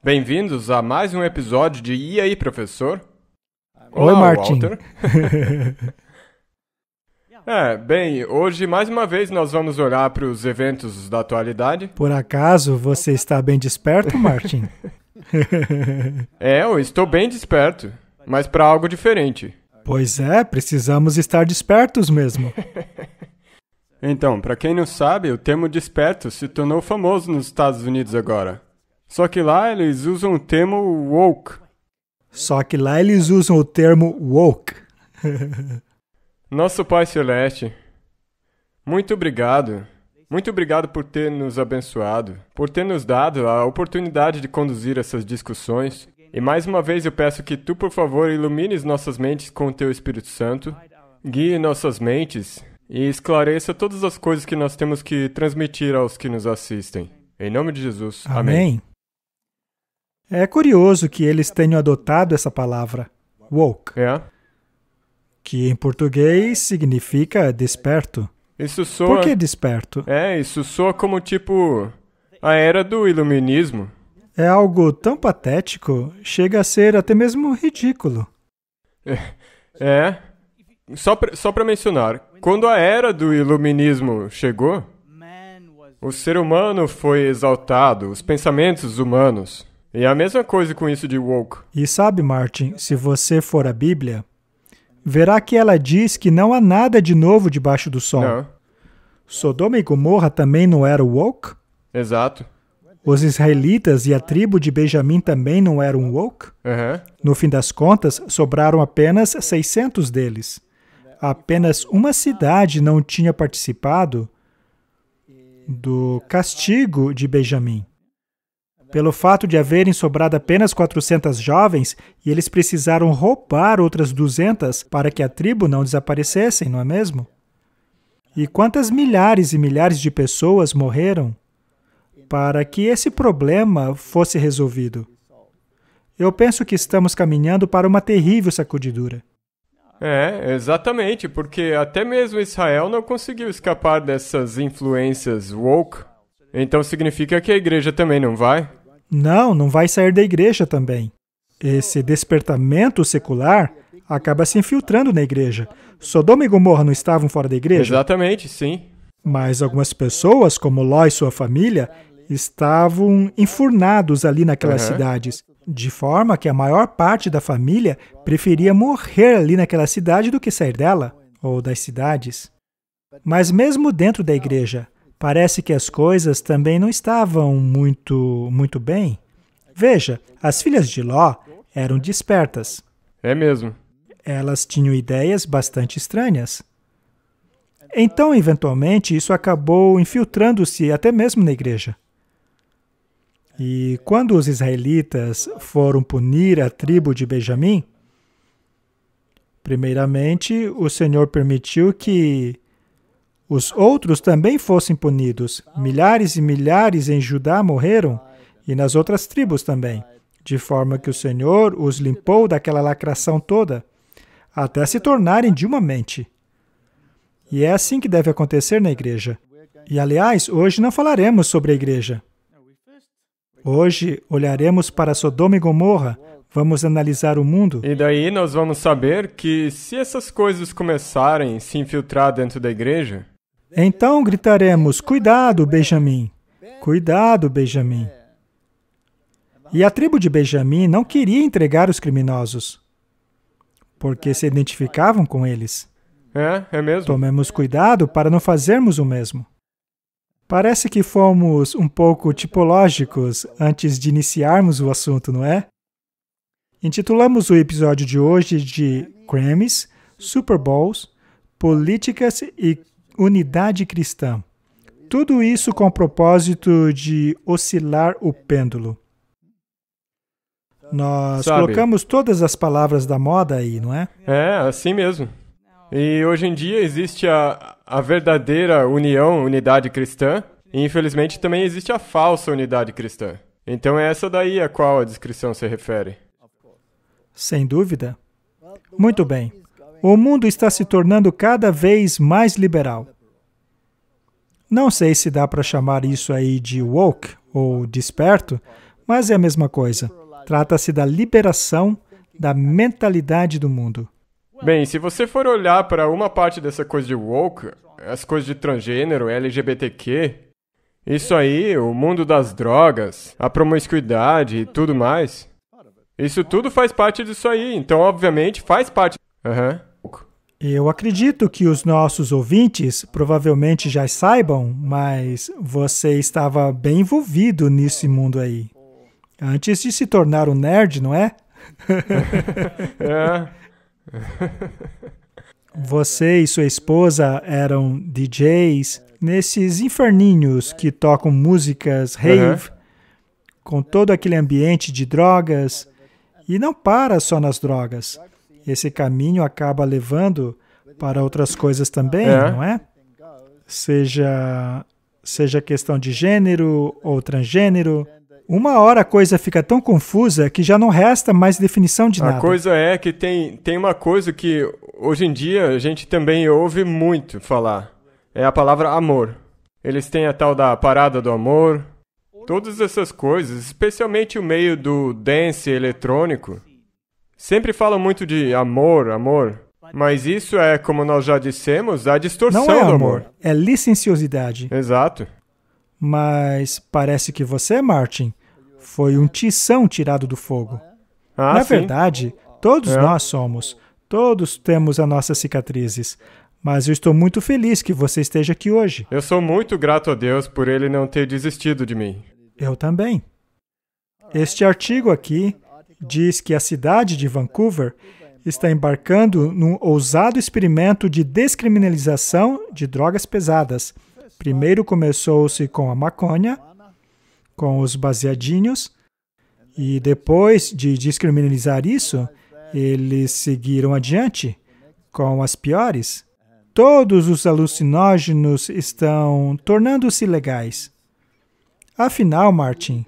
Bem-vindos a mais um episódio de E aí, professor? Oi, Martin. Walter. Hoje mais uma vez nós vamos orar para os eventos da atualidade. Por acaso você está bem desperto, Martin? Eu estou bem desperto, mas para algo diferente. Pois é, precisamos estar despertos mesmo. Então, para quem não sabe, o termo desperto se tornou famoso nos Estados Unidos agora. Só que lá eles usam o termo woke. Nosso Pai Celeste, muito obrigado. Muito obrigado por ter nos abençoado, por ter nos dado a oportunidade de conduzir essas discussões. E mais uma vez eu peço que tu, por favor, ilumines nossas mentes com o teu Espírito Santo, guie nossas mentes e esclareça todas as coisas que nós temos que transmitir aos que nos assistem. Em nome de Jesus. Amém. É curioso que eles tenham adotado essa palavra, woke, que em português significa desperto. Isso soa... Por que desperto? Isso soa como a era do iluminismo. É algo tão patético, chega a ser até mesmo ridículo. Só para mencionar, quando a era do iluminismo chegou, o ser humano foi exaltado, os pensamentos humanos. E a mesma coisa com isso de woke. E sabe, Martin, se você for à Bíblia, verá que ela diz que não há nada de novo debaixo do sol. Não. Sodoma e Gomorra também não eram woke? Exato. Os israelitas e a tribo de Benjamim também não eram woke? No fim das contas, sobraram apenas 600 deles. Apenas uma cidade não tinha participado do castigo de Benjamim. Pelo fato de haverem sobrado apenas 400 jovens, e eles precisaram roubar outras 200 para que a tribo não desaparecessem, não é mesmo? E quantas milhares e milhares de pessoas morreram para que esse problema fosse resolvido? Eu penso que estamos caminhando para uma terrível sacudidura. Exatamente, porque até mesmo Israel não conseguiu escapar dessas influências woke. Então significa que a igreja também não vai? Não vai sair da igreja também. Esse despertamento secular acaba se infiltrando na igreja. Sodoma e Gomorra não estavam fora da igreja? Exatamente, sim. Mas algumas pessoas, como Ló e sua família, estavam enfurnados ali naquelas cidades, de forma que a maior parte da família preferia morrer ali naquela cidade do que sair dela, ou das cidades. Mas mesmo dentro da igreja, parece que as coisas também não estavam muito bem. Veja, as filhas de Ló eram despertas. É mesmo. Elas tinham ideias bastante estranhas. Então, eventualmente, isso acabou infiltrando-se até mesmo na igreja. E quando os israelitas foram punir a tribo de Benjamim, primeiramente, o Senhor permitiu que os outros também fossem punidos. Milhares e milhares em Judá morreram, e nas outras tribos também, de forma que o Senhor os limpou daquela lacração toda, até se tornarem de uma mente. E é assim que deve acontecer na igreja. E, aliás, hoje não falaremos sobre a igreja. Hoje olharemos para Sodoma e Gomorra, vamos analisar o mundo. E daí nós vamos saber que se essas coisas começarem a se infiltrar dentro da igreja, então gritaremos, cuidado, Benjamim! Cuidado, Benjamim! E a tribo de Benjamim não queria entregar os criminosos, porque se identificavam com eles. É mesmo. Tomemos cuidado para não fazermos o mesmo. Parece que fomos um pouco tipológicos antes de iniciarmos o assunto, não é? Intitulamos o episódio de hoje de Grammys, Super Bowls, Políticas e Unidade Cristã. Tudo isso com o propósito de oscilar o pêndulo. Nós colocamos todas as palavras da moda aí, não é? Assim mesmo. E hoje em dia existe a verdadeira unidade cristã, e infelizmente também existe a falsa unidade cristã. Então é essa daí a qual a descrição se refere. Sem dúvida. Muito bem. O mundo está se tornando cada vez mais liberal. Não sei se dá para chamar isso aí de woke ou desperto, mas é a mesma coisa. Trata-se da liberação da mentalidade do mundo. Bem, se você for olhar para uma parte dessa coisa de woke, as coisas de transgênero, LGBTQ, isso aí, o mundo das drogas, a promiscuidade e tudo mais, isso tudo faz parte disso aí. Então, obviamente, faz parte. Eu acredito que os nossos ouvintes provavelmente já saibam, mas você estava bem envolvido nesse mundo aí. Antes de se tornar um nerd, não é? Você e sua esposa eram DJs nesses inferninhos que tocam músicas rave, com todo aquele ambiente de drogas, e não para só nas drogas. Esse caminho acaba levando para outras coisas também, não é? Seja questão de gênero ou transgênero. Uma hora a coisa fica tão confusa que já não resta mais definição de nada. A coisa é que tem uma coisa que hoje em dia a gente também ouve muito falar. É a palavra amor. Eles têm a tal da parada do amor. Todas essas coisas, especialmente o meio do dance eletrônico, sempre falam muito de amor, amor. Mas isso é, como nós já dissemos, a distorção do amor. Não é amor, é licenciosidade. Exato. Mas parece que você, Martin, foi um tição tirado do fogo. Na verdade, todos nós somos. Todos temos as nossas cicatrizes. Mas eu estou muito feliz que você esteja aqui hoje. Eu sou muito grato a Deus por Ele não ter desistido de mim. Eu também. Este artigo aqui diz que a cidade de Vancouver está embarcando num ousado experimento de descriminalização de drogas pesadas. Primeiro começou-se com a maconha, com os baseadinhos, e depois de descriminalizar isso, eles seguiram adiante com as piores. Todos os alucinógenos estão tornando-se legais. Afinal, Martin,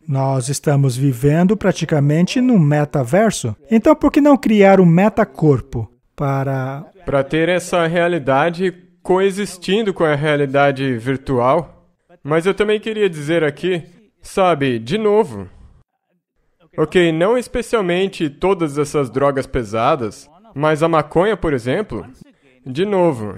nós estamos vivendo praticamente num metaverso. Então, por que não criar um metacorpo para ter essa realidade coexistindo com a realidade virtual? Mas eu também queria dizer aqui, sabe, de novo. Ok, não especialmente todas essas drogas pesadas, mas a maconha, por exemplo, de novo.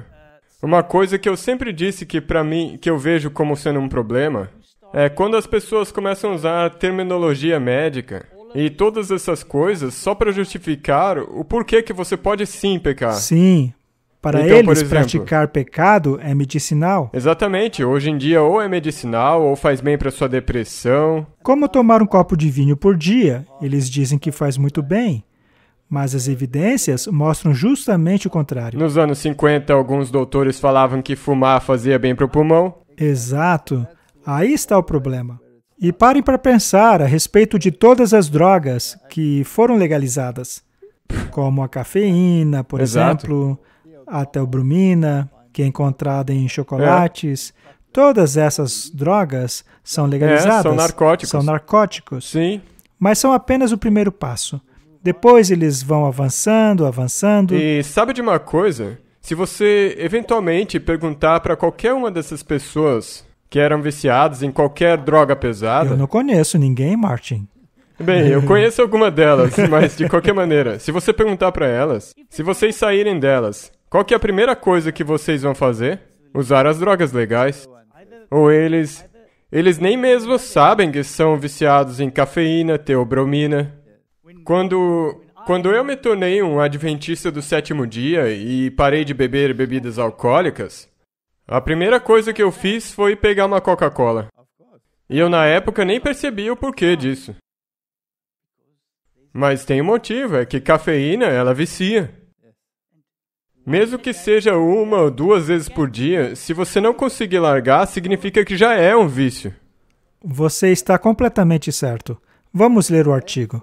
Uma coisa que eu sempre disse que para mim, que eu vejo como sendo um problema, é quando as pessoas começam a usar a terminologia médica e todas essas coisas só para justificar o porquê que você pode sim pecar. Sim, para então, eles por exemplo, praticar pecado é medicinal. Exatamente, hoje em dia ou é medicinal ou faz bem para sua depressão. Como tomar um copo de vinho por dia, eles dizem que faz muito bem. Mas as evidências mostram justamente o contrário. Nos anos 50, alguns doutores falavam que fumar fazia bem para o pulmão. Exato. Aí está o problema. E parem para pensar a respeito de todas as drogas que foram legalizadas, como a cafeína, por exemplo, a teobromina, que é encontrada em chocolates. Todas essas drogas são legalizadas. São narcóticos. São narcóticos. Sim. Mas são apenas o primeiro passo. Depois eles vão avançando, avançando. E sabe de uma coisa? Se você eventualmente perguntar para qualquer uma dessas pessoas que eram viciadas em qualquer droga pesada... Eu não conheço ninguém, Martin. Bem, eu conheço alguma delas, mas de qualquer maneira, se você perguntar para elas, se vocês saírem delas, qual que é a primeira coisa que vocês vão fazer? Usar as drogas legais. Ou eles nem mesmo sabem que são viciados em cafeína, teobromina. Quando eu me tornei um adventista do sétimo dia e parei de beber bebidas alcoólicas, a primeira coisa que eu fiz foi pegar uma Coca-Cola. E eu, na época, nem percebi o porquê disso. Mas tem um motivo, é que cafeína, ela vicia. Mesmo que seja 1 ou 2 vezes por dia, se você não conseguir largar, significa que já é um vício. Você está completamente certo. Vamos ler o artigo.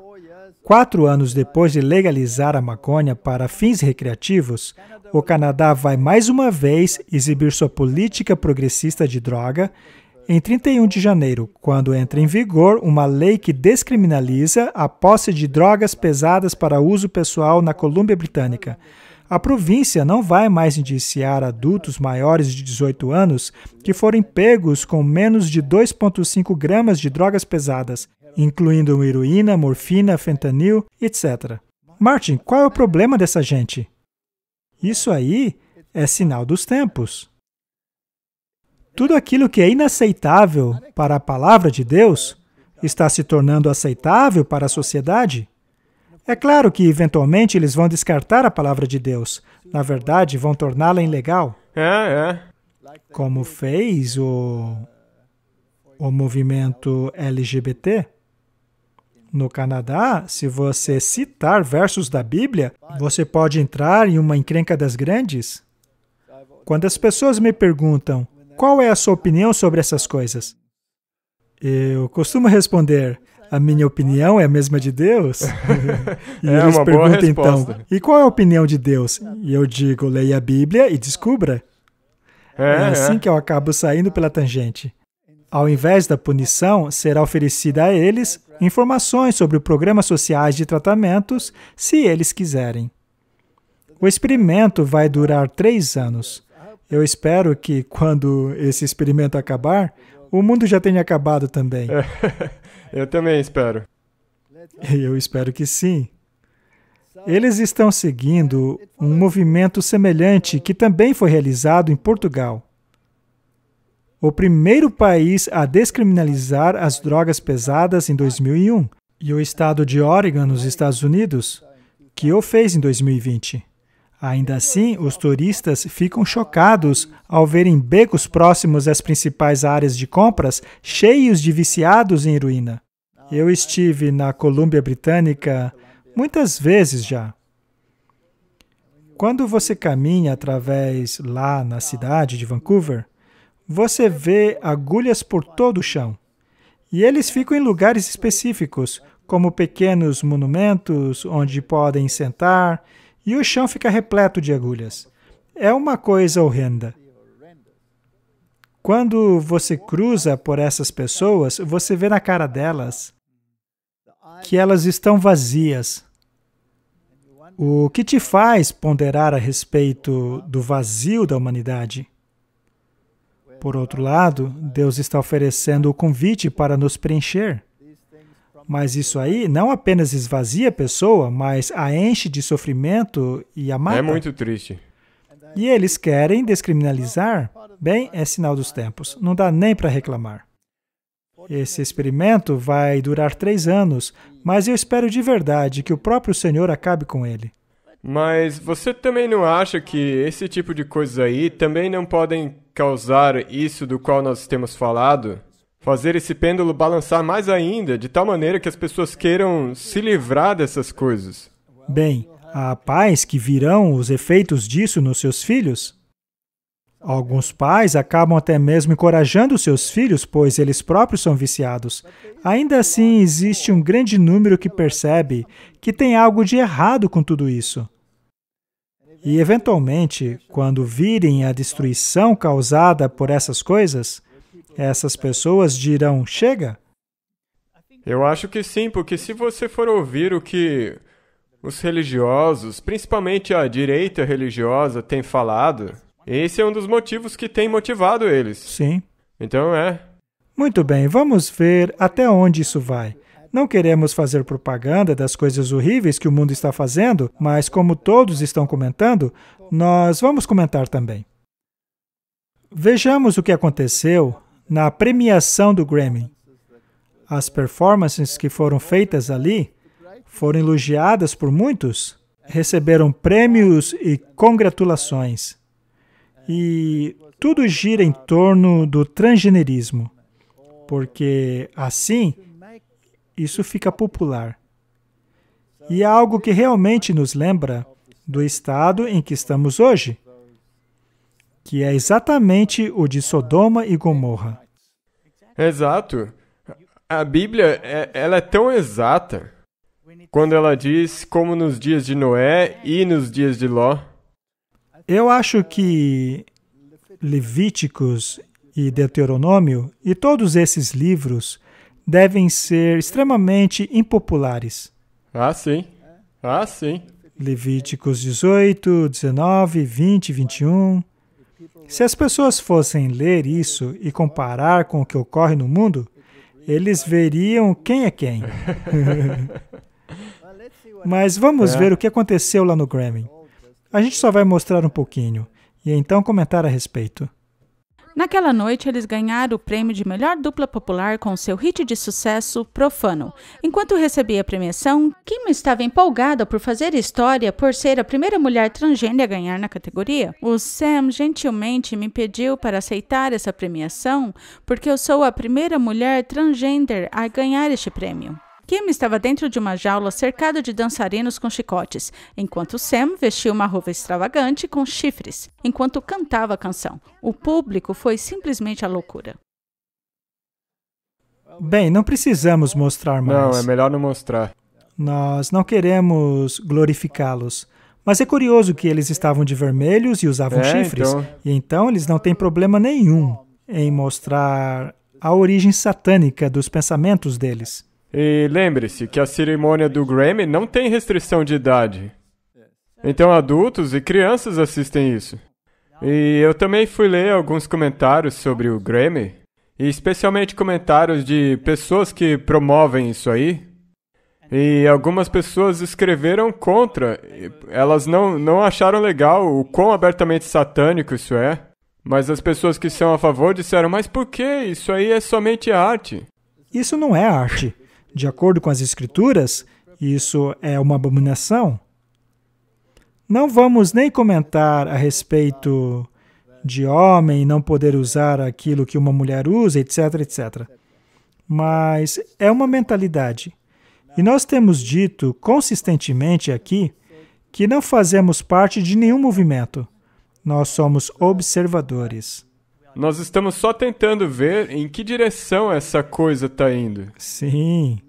4 anos depois de legalizar a maconha para fins recreativos, o Canadá vai mais uma vez exibir sua política progressista de droga em 31 de janeiro, quando entra em vigor uma lei que descriminaliza a posse de drogas pesadas para uso pessoal na Colômbia Britânica. A província não vai mais indiciar adultos maiores de 18 anos que forem pegos com menos de 2,5 gramas de drogas pesadas. incluindo heroína, morfina, fentanil, etc. Martin, qual é o problema dessa gente? Isso aí é sinal dos tempos. Tudo aquilo que é inaceitável para a palavra de Deus está se tornando aceitável para a sociedade. É claro que, eventualmente, eles vão descartar a palavra de Deus. Na verdade, vão torná-la ilegal. Como fez o movimento LGBT. No Canadá, se você citar versos da Bíblia, você pode entrar em uma encrenca das grandes. Quando as pessoas me perguntam, qual é a sua opinião sobre essas coisas? Eu costumo responder, a minha opinião é a mesma de Deus? E eles perguntam então, e qual é a opinião de Deus? E eu digo, leia a Bíblia e descubra. É assim que eu acabo saindo pela tangente. Ao invés da punição, será oferecida a eles informações sobre programas sociais de tratamentos, se eles quiserem. O experimento vai durar 3 anos. Eu espero que, quando esse experimento acabar, o mundo já tenha acabado também. Eu também espero. Eu espero que sim. Eles estão seguindo um movimento semelhante que também foi realizado em Portugal. O primeiro país a descriminalizar as drogas pesadas em 2001, e o estado de Oregon, nos Estados Unidos, que o fez em 2020. Ainda assim, os turistas ficam chocados ao verem becos próximos às principais áreas de compras cheios de viciados em heroína. Eu estive na Colômbia Britânica muitas vezes já. Quando você caminha através lá na cidade de Vancouver, você vê agulhas por todo o chão. E eles ficam em lugares específicos, como pequenos monumentos onde podem sentar, e o chão fica repleto de agulhas. É uma coisa horrenda. Quando você cruza por essas pessoas, você vê na cara delas que elas estão vazias. O que te faz ponderar a respeito do vazio da humanidade? Por outro lado, Deus está oferecendo o convite para nos preencher. Mas isso aí não apenas esvazia a pessoa, mas a enche de sofrimento e a mata. É muito triste. E eles querem descriminalizar? Bem, é sinal dos tempos. Não dá nem para reclamar. Esse experimento vai durar 3 anos, mas eu espero de verdade que o próprio Senhor acabe com ele. Mas você também não acha que esse tipo de coisas aí também não podem causar isso do qual nós temos falado? Fazer esse pêndulo balançar mais ainda, de tal maneira que as pessoas queiram se livrar dessas coisas. Bem, há pais que virão os efeitos disso nos seus filhos. Alguns pais acabam até mesmo encorajando seus filhos, pois eles próprios são viciados. Ainda assim, existe um grande número que percebe que tem algo de errado com tudo isso. E, eventualmente, quando virem a destruição causada por essas coisas, essas pessoas dirão, chega. Eu acho que sim, porque se você for ouvir o que os religiosos, principalmente a direita religiosa, têm falado, esse é um dos motivos que tem motivado eles. Sim. Então Muito bem, vamos ver até onde isso vai. Não queremos fazer propaganda das coisas horríveis que o mundo está fazendo, mas como todos estão comentando, nós vamos comentar também. Vejamos o que aconteceu na premiação do Grammy. As performances que foram feitas ali foram elogiadas por muitos, receberam prêmios e congratulações. E tudo gira em torno do transgenerismo, porque assim isso fica popular. E é algo que realmente nos lembra do estado em que estamos hoje, que é exatamente o de Sodoma e Gomorra. Exato. A Bíblia, ela é tão exata quando ela diz como nos dias de Noé e nos dias de Ló. Eu acho que Levíticos e Deuteronômio e todos esses livros devem ser extremamente impopulares. Ah, sim. Ah, sim. Levíticos 18, 19, 20, 21. Se as pessoas fossem ler isso e comparar com o que ocorre no mundo, eles veriam quem é quem. Mas vamos ver o que aconteceu lá no Grammy. A gente só vai mostrar um pouquinho e então comentar a respeito. Naquela noite, eles ganharam o prêmio de melhor dupla popular com seu hit de sucesso, Profano. Enquanto recebia a premiação, Kim estava empolgada por fazer história por ser a primeira mulher transgênero a ganhar na categoria. O Sam gentilmente me pediu para aceitar essa premiação porque eu sou a primeira mulher transgênero a ganhar este prêmio. Kim estava dentro de uma jaula cercada de dançarinos com chicotes, enquanto Sam vestia uma roupa extravagante com chifres, enquanto cantava a canção. O público foi simplesmente a loucura. Bem, não precisamos mostrar mais. Não, é melhor não mostrar. Nós não queremos glorificá-los. Mas é curioso que eles estavam de vermelhos e usavam chifres. E então eles não têm problema nenhum em mostrar a origem satânica dos pensamentos deles. E lembre-se que a cerimônia do Grammy não tem restrição de idade. Então adultos e crianças assistem isso. E eu também fui ler alguns comentários sobre o Grammy, e especialmente comentários de pessoas que promovem isso aí. E algumas pessoas escreveram contra. Elas não acharam legal o quão abertamente satânico isso é. Mas as pessoas que são a favor disseram, mas por quê? Isso aí é somente arte. Isso não é arte. De acordo com as Escrituras, isso é uma abominação. Não vamos nem comentar a respeito de homem não poder usar aquilo que uma mulher usa, etc, etc. Mas é uma mentalidade. E nós temos dito consistentemente aqui que não fazemos parte de nenhum movimento. Nós somos observadores. Nós estamos só tentando ver em que direção essa coisa está indo. Sim.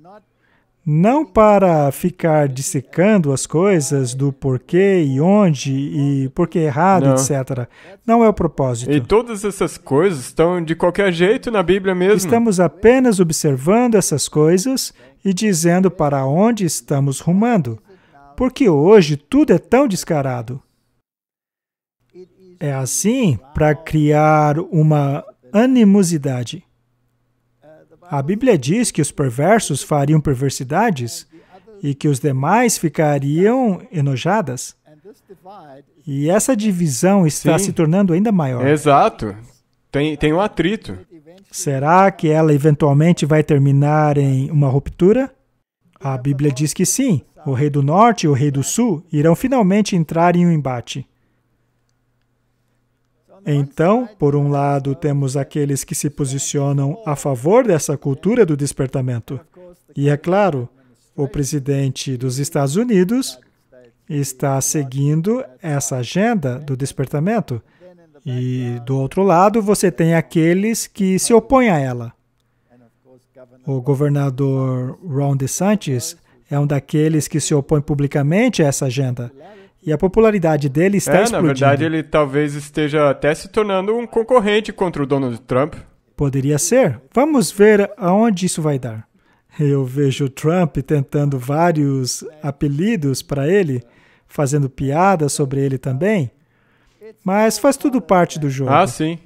Não para ficar dissecando as coisas do porquê e onde e porquê errado, etc. Não é o propósito. E todas essas coisas estão de qualquer jeito na Bíblia mesmo. Estamos apenas observando essas coisas e dizendo para onde estamos rumando. Porque hoje tudo é tão descarado. É assim para criar uma animosidade. A Bíblia diz que os perversos fariam perversidades e que os demais ficariam enojadas. E essa divisão está se tornando ainda maior. Exato. Tem um atrito. Será que ela eventualmente vai terminar em uma ruptura? A Bíblia diz que sim. O rei do norte e o rei do sul irão finalmente entrar em um embate. Então, por um lado, temos aqueles que se posicionam a favor dessa cultura do despertamento. E, é claro, o presidente dos Estados Unidos está seguindo essa agenda do despertamento. E, do outro lado, você tem aqueles que se opõem a ela. O governador Ron DeSantis é um daqueles que se opõe publicamente a essa agenda. E a popularidade dele está explodindo. Na verdade, ele talvez esteja até se tornando um concorrente contra o Donald Trump. Poderia ser. Vamos ver aonde isso vai dar. Eu vejo o Trump tentando vários apelidos para ele, fazendo piadas sobre ele também. Mas faz tudo parte do jogo. Ah, sim.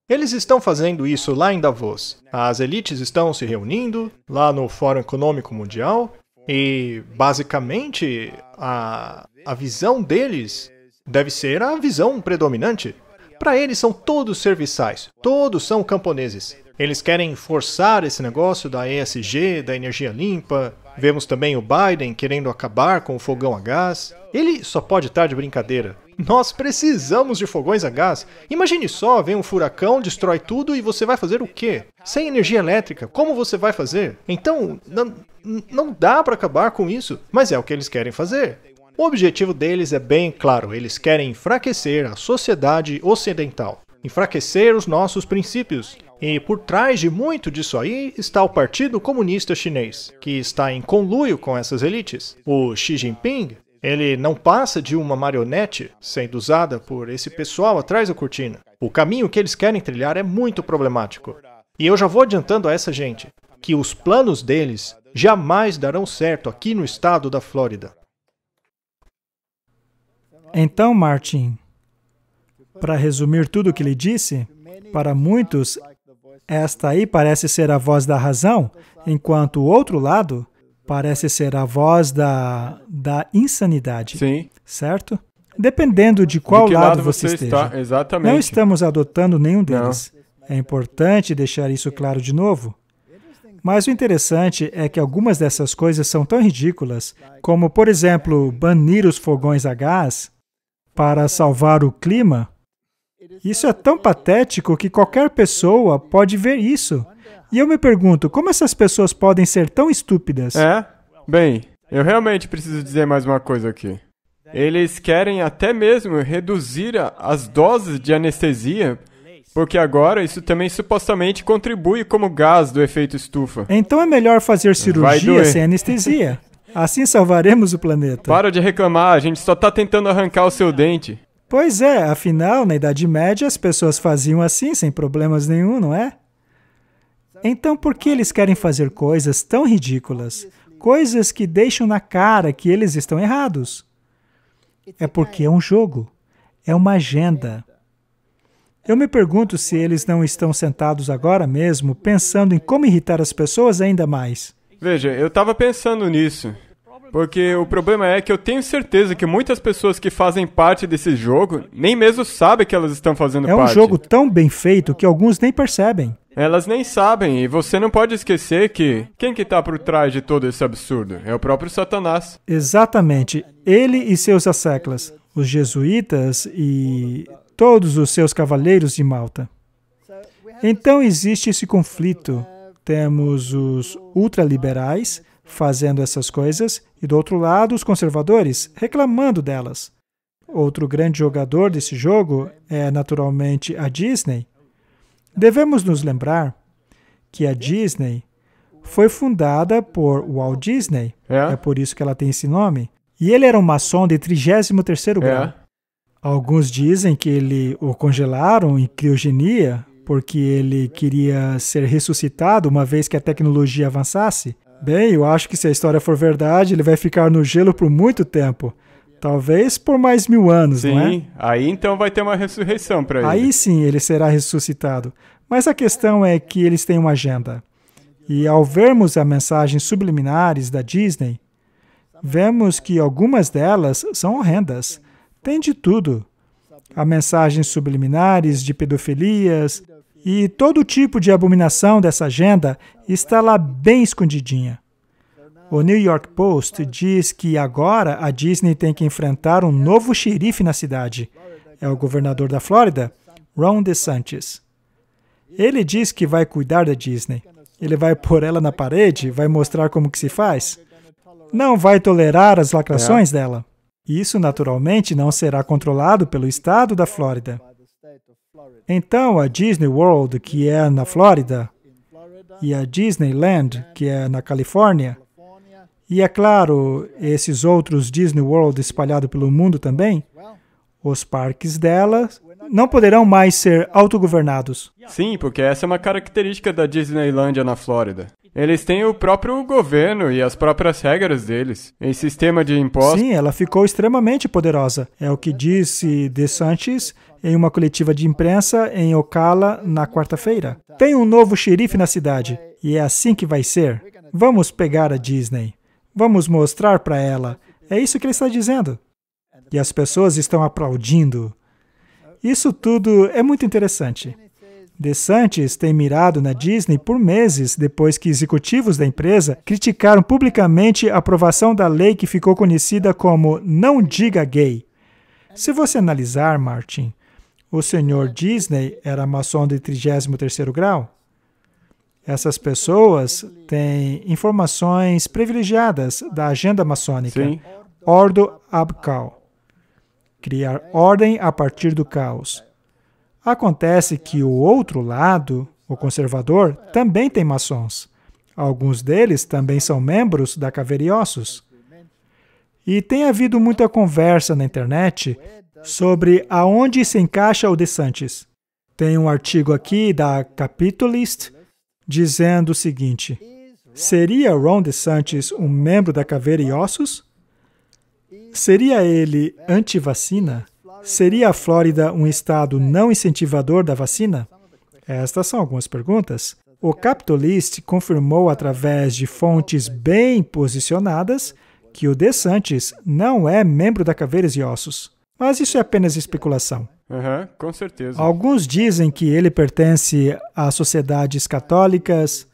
Eles estão fazendo isso lá em Davos. As elites estão se reunindo lá no Fórum Econômico Mundial e, basicamente, a visão deles deve ser a visão predominante. Para eles são todos serviçais, todos são camponeses. Eles querem forçar esse negócio da ESG, da energia limpa. Vemos também o Biden querendo acabar com o fogão a gás. Ele só pode estar de brincadeira. Nós precisamos de fogões a gás. Imagine só, vem um furacão, destrói tudo e você vai fazer o quê? Sem energia elétrica, como você vai fazer? Então, não dá para acabar com isso, mas é o que eles querem fazer. O objetivo deles é bem claro, eles querem enfraquecer a sociedade ocidental, enfraquecer os nossos princípios. E por trás de muito disso aí está o Partido Comunista Chinês, que está em conluio com essas elites. O Xi Jinping, ele não passa de uma marionete sendo usada por esse pessoal atrás da cortina. O caminho que eles querem trilhar é muito problemático. E eu já vou adiantando a essa gente que os planos deles jamais darão certo aqui no estado da Flórida. Então, Martin, para resumir tudo o que ele disse, para muitos, esta aí parece ser a voz da razão, enquanto o outro lado parece ser a voz da insanidade. Sim. Certo? Dependendo de qual lado você esteja. Está, exatamente. Não estamos adotando nenhum deles. Não. É importante deixar isso claro de novo. Mas o interessante é que algumas dessas coisas são tão ridículas, como, por exemplo, banir os fogões a gás para salvar o clima. Isso é tão patético que qualquer pessoa pode ver isso. E eu me pergunto, como essas pessoas podem ser tão estúpidas? Bem, eu realmente preciso dizer mais uma coisa aqui. Eles querem até mesmo reduzir as doses de anestesia, porque agora isso também supostamente contribui como gás do efeito estufa. Então é melhor fazer cirurgia sem anestesia. Assim salvaremos o planeta. Para de reclamar, a gente só está tentando arrancar o seu dente. Pois é, afinal, na Idade Média as pessoas faziam assim, sem problemas nenhum, não é? Então por que eles querem fazer coisas tão ridículas? Coisas que deixam na cara que eles estão errados. É porque é um jogo. É uma agenda. Eu me pergunto se eles não estão sentados agora mesmo, pensando em como irritar as pessoas ainda mais. Veja, eu estava pensando nisso. Porque o problema é que eu tenho certeza que muitas pessoas que fazem parte desse jogo nem mesmo sabem que elas estão fazendo parte. É um jogo tão bem feito que alguns nem percebem. Elas nem sabem, e você não pode esquecer que quem que está por trás de todo esse absurdo? É o próprio Satanás. Exatamente. Ele e seus asseclas, os jesuítas e todos os seus cavaleiros de Malta. Então existe esse conflito. Temos os ultraliberais fazendo essas coisas e, do outro lado, os conservadores reclamando delas. Outro grande jogador desse jogo é, naturalmente, a Disney. Devemos nos lembrar que a Disney foi fundada por Walt Disney. É por isso que ela tem esse nome. E ele era um maçom de 33º grau. Alguns dizem que o congelaram em criogenia porque ele queria ser ressuscitado uma vez que a tecnologia avançasse. Bem, eu acho que se a história for verdade, ele vai ficar no gelo por muito tempo. Talvez por mais 1000 anos, não é? Sim, aí então vai ter uma ressurreição para ele. Aí sim ele será ressuscitado. Mas a questão é que eles têm uma agenda. E ao vermos as mensagens subliminares da Disney, vemos que algumas delas são horrendas. Tem de tudo. Há mensagens subliminares de pedofilias e todo tipo de abominação dessa agenda está lá bem escondidinha. O New York Post diz que agora a Disney tem que enfrentar um novo xerife na cidade. É o governador da Flórida, Ron DeSantis. Ele diz que vai cuidar da Disney. Ele vai pôr ela na parede, vai mostrar como que se faz. Não vai tolerar as lacrações dela. Isso, naturalmente, não será controlado pelo estado da Flórida. Então, a Disney World, que é na Flórida, e a Disneyland, que é na Califórnia, e, é claro, esses outros Disney World espalhados pelo mundo também, os parques dela não poderão mais ser autogovernados. Sim, porque essa é uma característica da Disneylândia na Flórida. Eles têm o próprio governo e as próprias regras deles, em sistema de impostos. Sim, ela ficou extremamente poderosa. É o que disse DeSantis em uma coletiva de imprensa em Ocala na quarta-feira. Tem um novo xerife na cidade, e é assim que vai ser. Vamos pegar a Disney. Vamos mostrar para ela. É isso que ele está dizendo. E as pessoas estão aplaudindo. Isso tudo é muito interessante. DeSantis tem mirado na Disney por meses depois que executivos da empresa criticaram publicamente a aprovação da lei que ficou conhecida como Não Diga Gay. Se você analisar, Martin, o senhor Disney era maçom de 33º grau. Essas pessoas têm informações privilegiadas da agenda maçônica. Sim. Ordo ab Chaos. Criar ordem a partir do caos. Acontece que o outro lado, o conservador, também tem maçons. Alguns deles também são membros da Caveira e Ossos. E tem havido muita conversa na internet sobre aonde se encaixa o DeSantis. Tem um artigo aqui da Capitalist dizendo o seguinte: seria Ron DeSantis um membro da Caveira e Ossos? Seria ele anti-vacina? Seria a Flórida um estado não incentivador da vacina? Estas são algumas perguntas. O Capitalist confirmou através de fontes bem posicionadas que o DeSantis não é membro da Caveiras e Ossos. Mas isso é apenas especulação. Com certeza. Alguns dizem que ele pertence a sociedades católicas,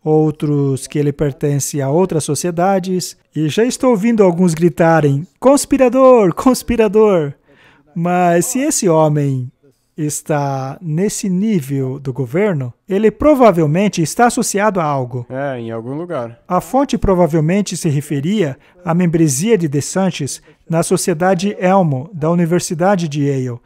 outros que ele pertence a outras sociedades, e já estou ouvindo alguns gritarem, conspirador, conspirador! Mas se esse homem está nesse nível do governo, ele provavelmente está associado a algo. Em algum lugar. A fonte provavelmente se referia à membresia de DeSantis na Sociedade Elmo, da Universidade de Yale,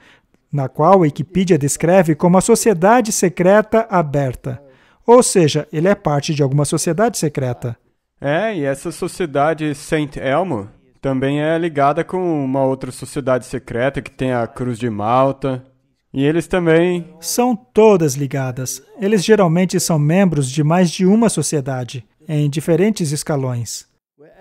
na qual a Wikipedia descreve como a sociedade secreta aberta. Ou seja, ele é parte de alguma sociedade secreta. E essa sociedade Saint Elmo também é ligada com uma outra sociedade secreta que tem a Cruz de Malta. E eles também... São todas ligadas. Eles geralmente são membros de mais de uma sociedade, em diferentes escalões,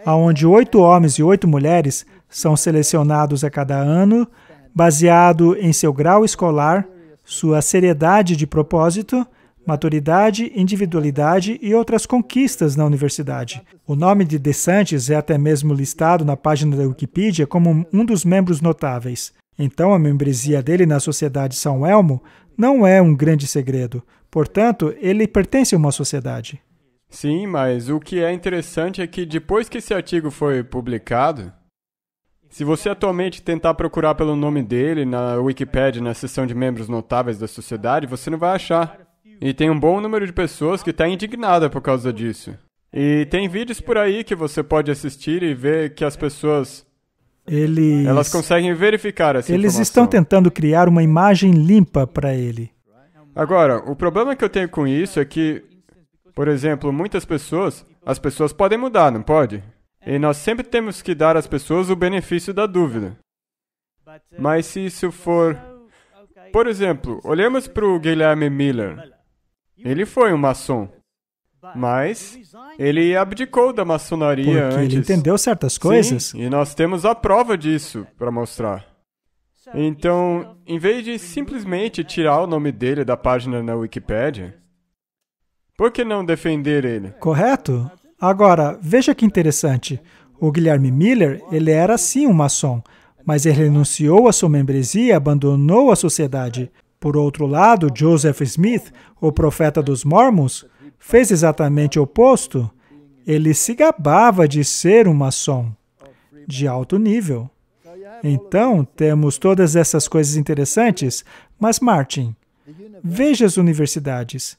onde 8 homens e 8 mulheres são selecionados a cada ano, baseado em seu grau escolar, sua seriedade de propósito, maturidade, individualidade e outras conquistas na universidade. O nome de DeSantis é até mesmo listado na página da Wikipedia como um dos membros notáveis. Então, a membresia dele na Sociedade São Elmo não é um grande segredo. Portanto, ele pertence a uma sociedade. Sim, mas o que é interessante é que depois que esse artigo foi publicado, se você atualmente tentar procurar pelo nome dele na Wikipedia, na seção de membros notáveis da sociedade, você não vai achar. E tem um bom número de pessoas que está indignada por causa disso. E tem vídeos por aí que você pode assistir e ver que as pessoas... Elas conseguem verificar essa informação. Eles estão tentando criar uma imagem limpa para ele. Agora, o problema que eu tenho com isso é que, por exemplo, as pessoas podem mudar, não pode? E nós sempre temos que dar às pessoas o benefício da dúvida. Mas se isso for... Por exemplo, olhemos para o Guilherme Miller. Ele foi um maçom. Mas ele abdicou da maçonaria Porque antes. ele entendeu certas coisas. Sim, e nós temos a prova disso para mostrar. Então, em vez de simplesmente tirar o nome dele da página na Wikipedia, por que não defender ele? Correto? Agora, veja que interessante. O Guilherme Miller, ele era sim um maçom, mas ele renunciou à sua membresia e abandonou a sociedade. Por outro lado, Joseph Smith, o profeta dos Mormons, fez exatamente o oposto. Ele se gabava de ser um maçom de alto nível. Então, temos todas essas coisas interessantes, mas Martin, veja as universidades.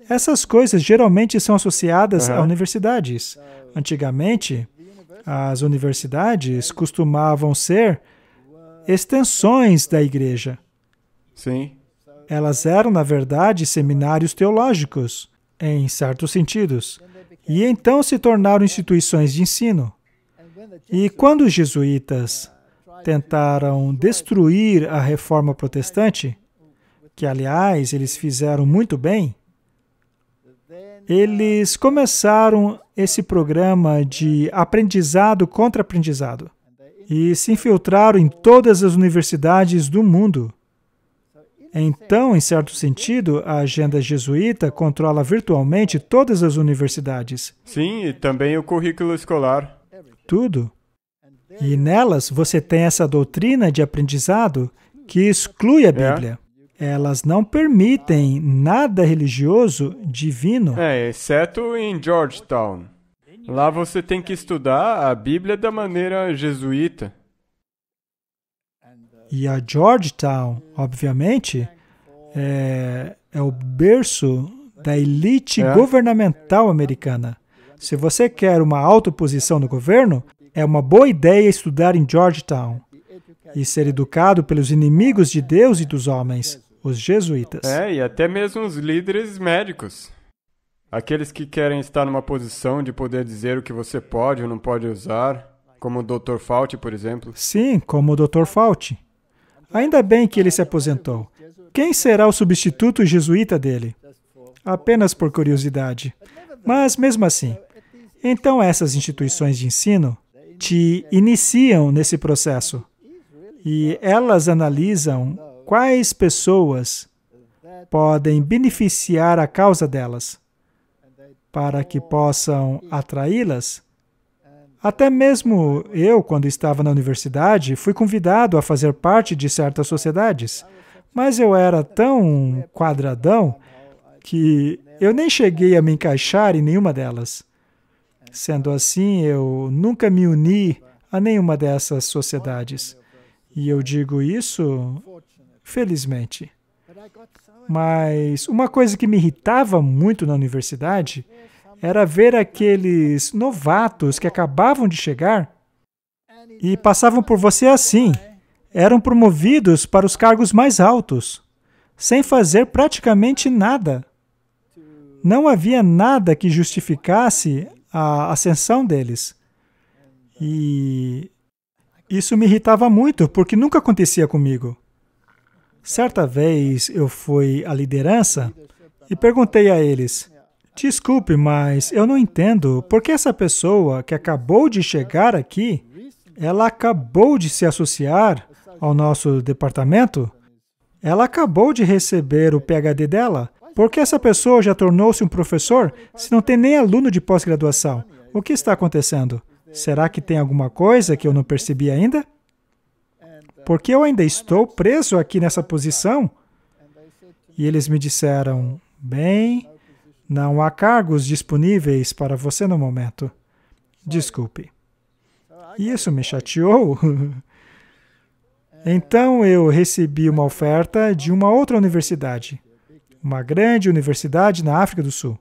Essas coisas geralmente são associadas a universidades. Antigamente, as universidades costumavam ser extensões da igreja. Sim. Elas eram, na verdade, seminários teológicos, em certos sentidos, e então se tornaram instituições de ensino. E quando os jesuítas tentaram destruir a reforma protestante, que, aliás, eles fizeram muito bem, eles começaram esse programa de aprendizado contra aprendizado e se infiltraram em todas as universidades do mundo. Então, em certo sentido, a agenda jesuíta controla virtualmente todas as universidades. Sim, e também o currículo escolar. Tudo. E nelas você tem essa doutrina de aprendizado que exclui a Bíblia. Elas não permitem nada religioso divino. Exceto em Georgetown. Lá você tem que estudar a Bíblia da maneira jesuíta. E a Georgetown, obviamente, é o berço da elite governamental americana. Se você quer uma alta posição no governo, é uma boa ideia estudar em Georgetown e ser educado pelos inimigos de Deus e dos homens, os jesuítas. E até mesmo os líderes médicos. Aqueles que querem estar numa posição de poder dizer o que você pode ou não pode usar, como o Dr. Fauci, por exemplo. Sim, como o Dr. Fauci. Ainda bem que ele se aposentou. Quem será o substituto jesuíta dele? Apenas por curiosidade. Mas, mesmo assim, então essas instituições de ensino te iniciam nesse processo. E elas analisam quais pessoas podem beneficiar a causa delas, para que possam atraí-las. Até mesmo eu, quando estava na universidade, fui convidado a fazer parte de certas sociedades, mas eu era tão quadradão que eu nem cheguei a me encaixar em nenhuma delas. Sendo assim, eu nunca me uni a nenhuma dessas sociedades. E eu digo isso, felizmente. Mas uma coisa que me irritava muito na universidade era ver aqueles novatos que acabavam de chegar e passavam por você assim. Eram promovidos para os cargos mais altos, sem fazer praticamente nada. Não havia nada que justificasse a ascensão deles. E isso me irritava muito, porque nunca acontecia comigo. Certa vez eu fui à liderança e perguntei a eles: desculpe, mas eu não entendo por que essa pessoa que acabou de chegar aqui, ela acabou de se associar ao nosso departamento, ela acabou de receber o PhD dela. Por que essa pessoa já tornou-se um professor se não tem nem aluno de pós-graduação? O que está acontecendo? Será que tem alguma coisa que eu não percebi ainda? Porque eu ainda estou preso aqui nessa posição? E eles me disseram: bem, não há cargos disponíveis para você no momento. Desculpe. E isso me chateou. Então eu recebi uma oferta de uma outra universidade, uma grande universidade na África do Sul.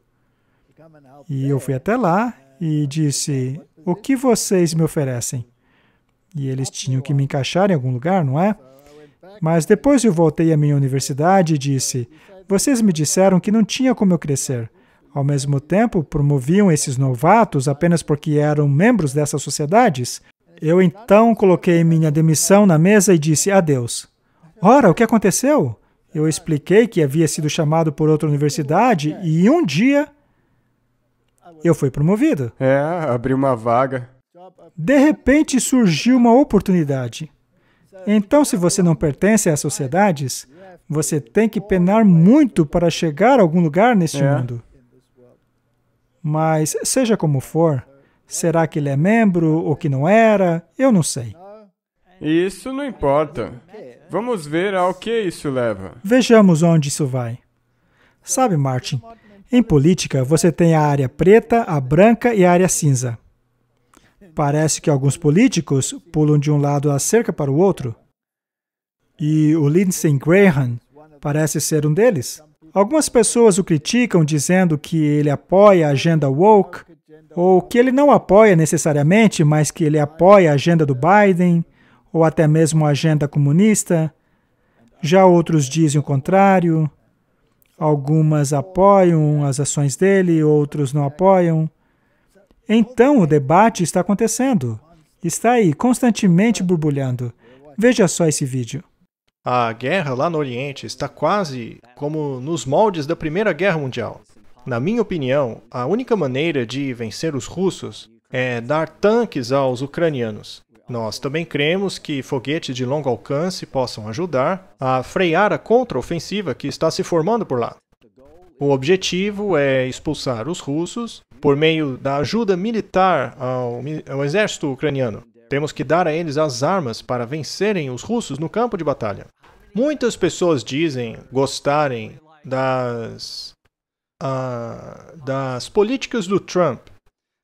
E eu fui até lá e disse: o que vocês me oferecem? E eles tinham que me encaixar em algum lugar, não é? Mas depois eu voltei à minha universidade e disse: vocês me disseram que não tinha como eu crescer. Ao mesmo tempo, promoviam esses novatos apenas porque eram membros dessas sociedades. Eu então coloquei minha demissão na mesa e disse adeus. Ora, o que aconteceu? Eu expliquei que havia sido chamado por outra universidade e um dia eu fui promovido. Abriu uma vaga. De repente surgiu uma oportunidade. Então, se você não pertence às sociedades, você tem que penar muito para chegar a algum lugar neste mundo. Mas, seja como for, será que ele é membro ou que não era? Eu não sei. Isso não importa. Vamos ver ao que isso leva. Vejamos onde isso vai. Sabe, Martin, em política você tem a área preta, a branca e a área cinza. Parece que alguns políticos pulam de um lado da cerca para o outro. E o Lindsey Graham parece ser um deles. Algumas pessoas o criticam dizendo que ele apoia a agenda woke, ou que ele não apoia necessariamente, mas que ele apoia a agenda do Biden, ou até mesmo a agenda comunista. Já outros dizem o contrário. Algumas apoiam as ações dele, outros não apoiam. Então, o debate está acontecendo. Está aí, constantemente borbulhando. Veja só esse vídeo. A guerra lá no Oriente está quase como nos moldes da Primeira Guerra Mundial. Na minha opinião, a única maneira de vencer os russos é dar tanques aos ucranianos. Nós também cremos que foguetes de longo alcance possam ajudar a frear a contraofensiva que está se formando por lá. O objetivo é expulsar os russos por meio da ajuda militar ao exército ucraniano. Temos que dar a eles as armas para vencerem os russos no campo de batalha. Muitas pessoas dizem gostarem das políticas do Trump.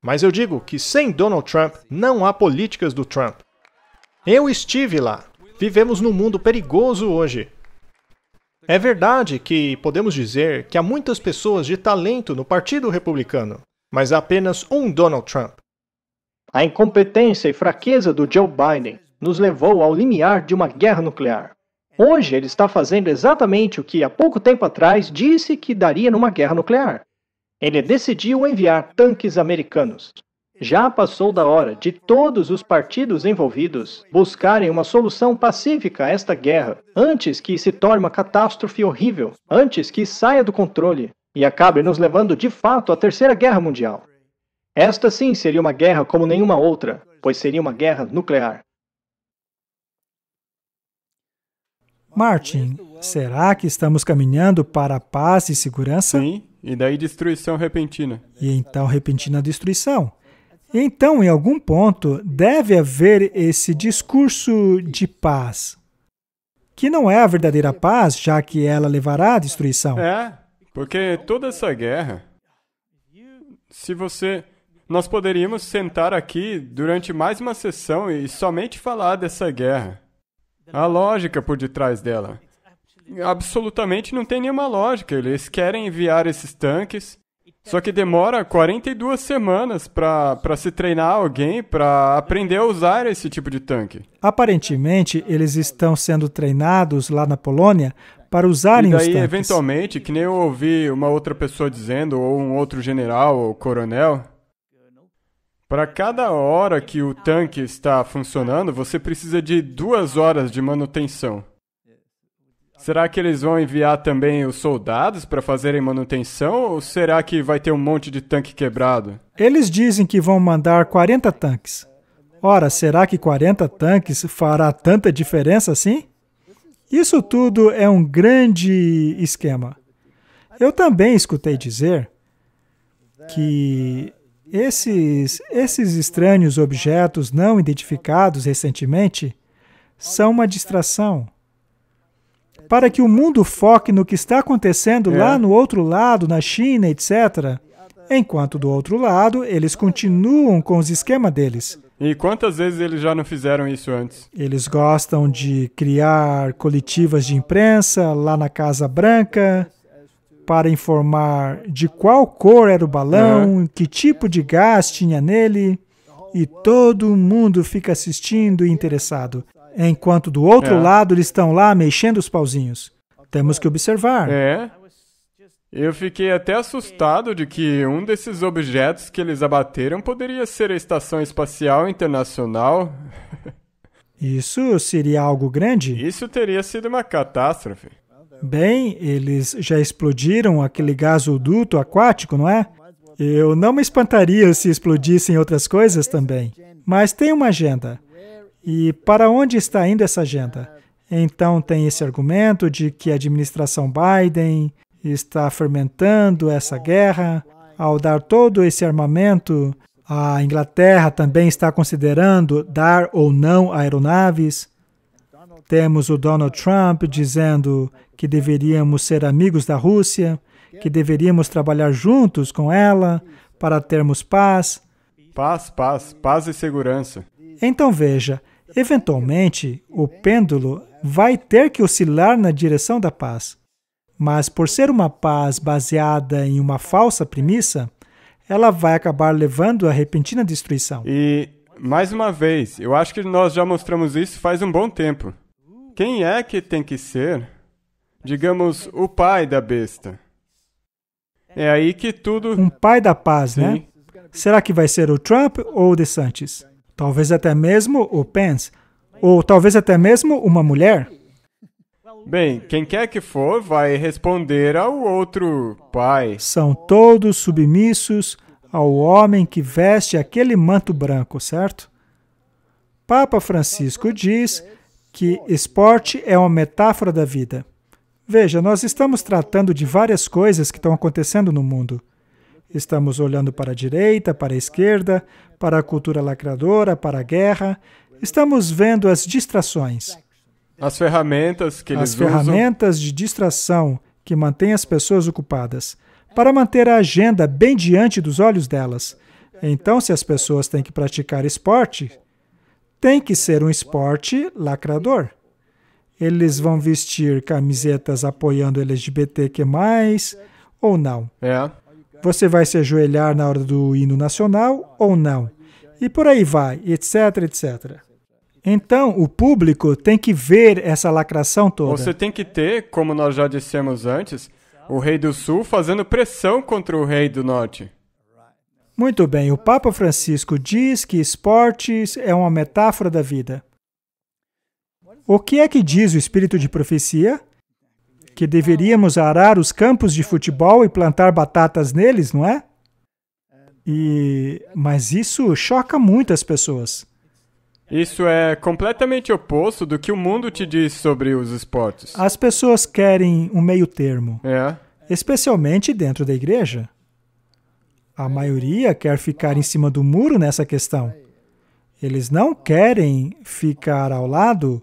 Mas eu digo que sem Donald Trump não há políticas do Trump. Eu estive lá. Vivemos num mundo perigoso hoje. É verdade que podemos dizer que há muitas pessoas de talento no Partido Republicano, mas há apenas um Donald Trump. A incompetência e fraqueza do Joe Biden nos levou ao limiar de uma guerra nuclear. Hoje ele está fazendo exatamente o que há pouco tempo atrás disse que daria numa guerra nuclear. Ele decidiu enviar tanques americanos. Já passou da hora de todos os partidos envolvidos buscarem uma solução pacífica a esta guerra, antes que se torne uma catástrofe horrível, antes que saia do controle e acabe nos levando de fato à Terceira Guerra Mundial. Esta sim seria uma guerra como nenhuma outra, pois seria uma guerra nuclear. Martin, será que estamos caminhando para a paz e segurança? Sim, e daí destruição repentina. E então repentina destruição. Então, em algum ponto, deve haver esse discurso de paz, que não é a verdadeira paz, já que ela levará à destruição. Porque toda essa guerra, nós poderíamos sentar aqui durante mais uma sessão e somente falar dessa guerra. A lógica por detrás dela. Absolutamente não tem nenhuma lógica. Eles querem enviar esses tanques, só que demora 42 semanas para se treinar alguém para aprender a usar esse tipo de tanque. Aparentemente, eles estão sendo treinados lá na Polônia para usarem os tanques. E daí, eventualmente, que nem eu ouvi uma outra pessoa dizendo, ou um outro general ou coronel, para cada hora que o tanque está funcionando, você precisa de 2 horas de manutenção. Será que eles vão enviar também os soldados para fazerem manutenção, ou será que vai ter um monte de tanque quebrado? Eles dizem que vão mandar 40 tanques. Ora, será que 40 tanques fará tanta diferença assim? Isso tudo é um grande esquema. Eu também escutei dizer que esses estranhos objetos não identificados recentemente são uma distração para que o mundo foque no que está acontecendo lá no outro lado, na China, etc. Enquanto do outro lado, eles continuam com os esquemas deles. E quantas vezes eles já não fizeram isso antes? Eles gostam de criar coletivas de imprensa lá na Casa Branca para informar de qual cor era o balão, que tipo de gás tinha nele, e todo mundo fica assistindo e interessado. Enquanto do outro lado eles estão lá mexendo os pauzinhos. Temos que observar. Eu fiquei até assustado de que um desses objetos que eles abateram poderia ser a Estação Espacial Internacional. Isso seria algo grande? Isso teria sido uma catástrofe. Bem, eles já explodiram aquele gasoduto aquático, não é? Eu não me espantaria se explodissem outras coisas também. Mas tem uma agenda. E para onde está indo essa agenda? Então tem esse argumento de que a administração Biden está fermentando essa guerra. Ao dar todo esse armamento, a Inglaterra também está considerando dar ou não aeronaves. Temos o Donald Trump dizendo que deveríamos ser amigos da Rússia, que deveríamos trabalhar juntos com ela para termos paz. Paz e segurança. Então veja, eventualmente o pêndulo vai ter que oscilar na direção da paz. Mas por ser uma paz baseada em uma falsa premissa, ela vai acabar levando à repentina destruição. E, mais uma vez, eu acho que nós já mostramos isso faz um bom tempo. Quem é que tem que ser, digamos, o pai da besta? É aí que tudo... Um pai da paz, Sim. né? Será que vai ser o Trump ou o DeSantis? Talvez até mesmo o Pence. Ou talvez até mesmo uma mulher. Bem, quem quer que for vai responder ao outro pai. São todos submissos ao homem que veste aquele manto branco, certo? Papa Francisco diz que esporte é uma metáfora da vida. Veja, nós estamos tratando de várias coisas que estão acontecendo no mundo. Estamos olhando para a direita, para a esquerda, para a cultura lacradora, para a guerra. Estamos vendo as distrações. As ferramentas que eles usam. As ferramentas de distração que mantêm as pessoas ocupadas, para manter a agenda bem diante dos olhos delas. Então, se as pessoas têm que praticar esporte, tem que ser um esporte lacrador. Eles vão vestir camisetas apoiando LGBTQ+, ou não. Você vai se ajoelhar na hora do hino nacional ou não. E por aí vai, etc, etc. Então, o público tem que ver essa lacração toda. Você tem que ter, como nós já dissemos antes, o rei do sul fazendo pressão contra o rei do norte. Muito bem, o Papa Francisco diz que esportes é uma metáfora da vida. O que é que diz o Espírito de Profecia? Que deveríamos arar os campos de futebol e plantar batatas neles, não é? Mas isso choca muito as pessoas. Isso é completamente oposto do que o mundo te diz sobre os esportes. As pessoas querem um meio termo, É. especialmente dentro da igreja. A maioria quer ficar em cima do muro nessa questão. Eles não querem ficar ao lado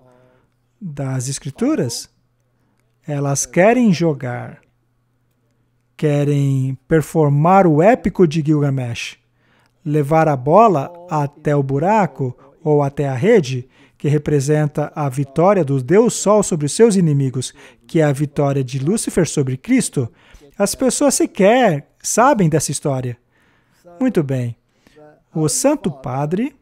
das Escrituras. Elas querem jogar. Querem performar o épico de Gilgamesh. Levar a bola até o buraco ou até a rede, que representa a vitória do Deus Sol sobre os seus inimigos, que é a vitória de Lúcifer sobre Cristo. As pessoas sequer sabem dessa história. Muito bem. O Santo Padre...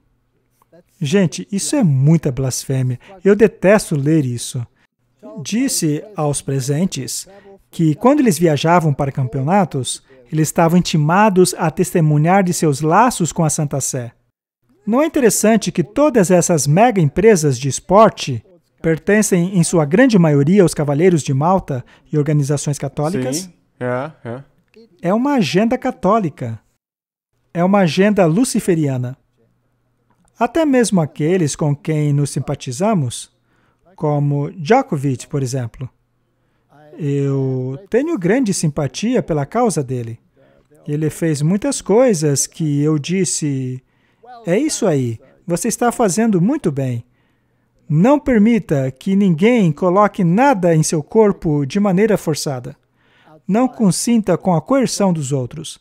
Gente, isso é muita blasfêmia. Eu detesto ler isso. Disse aos presentes que, quando eles viajavam para campeonatos, eles estavam intimados a testemunhar de seus laços com a Santa Sé. Não é interessante que todas essas mega empresas de esporte pertencem, em sua grande maioria, aos Cavaleiros de Malta e organizações católicas? Sim, é. É uma agenda católica. É uma agenda luciferiana. Até mesmo aqueles com quem nos simpatizamos, como Djokovic, por exemplo. Eu tenho grande simpatia pela causa dele. Ele fez muitas coisas que eu disse, é isso aí, você está fazendo muito bem. Não permita que ninguém coloque nada em seu corpo de maneira forçada. Não consinta com a coerção dos outros.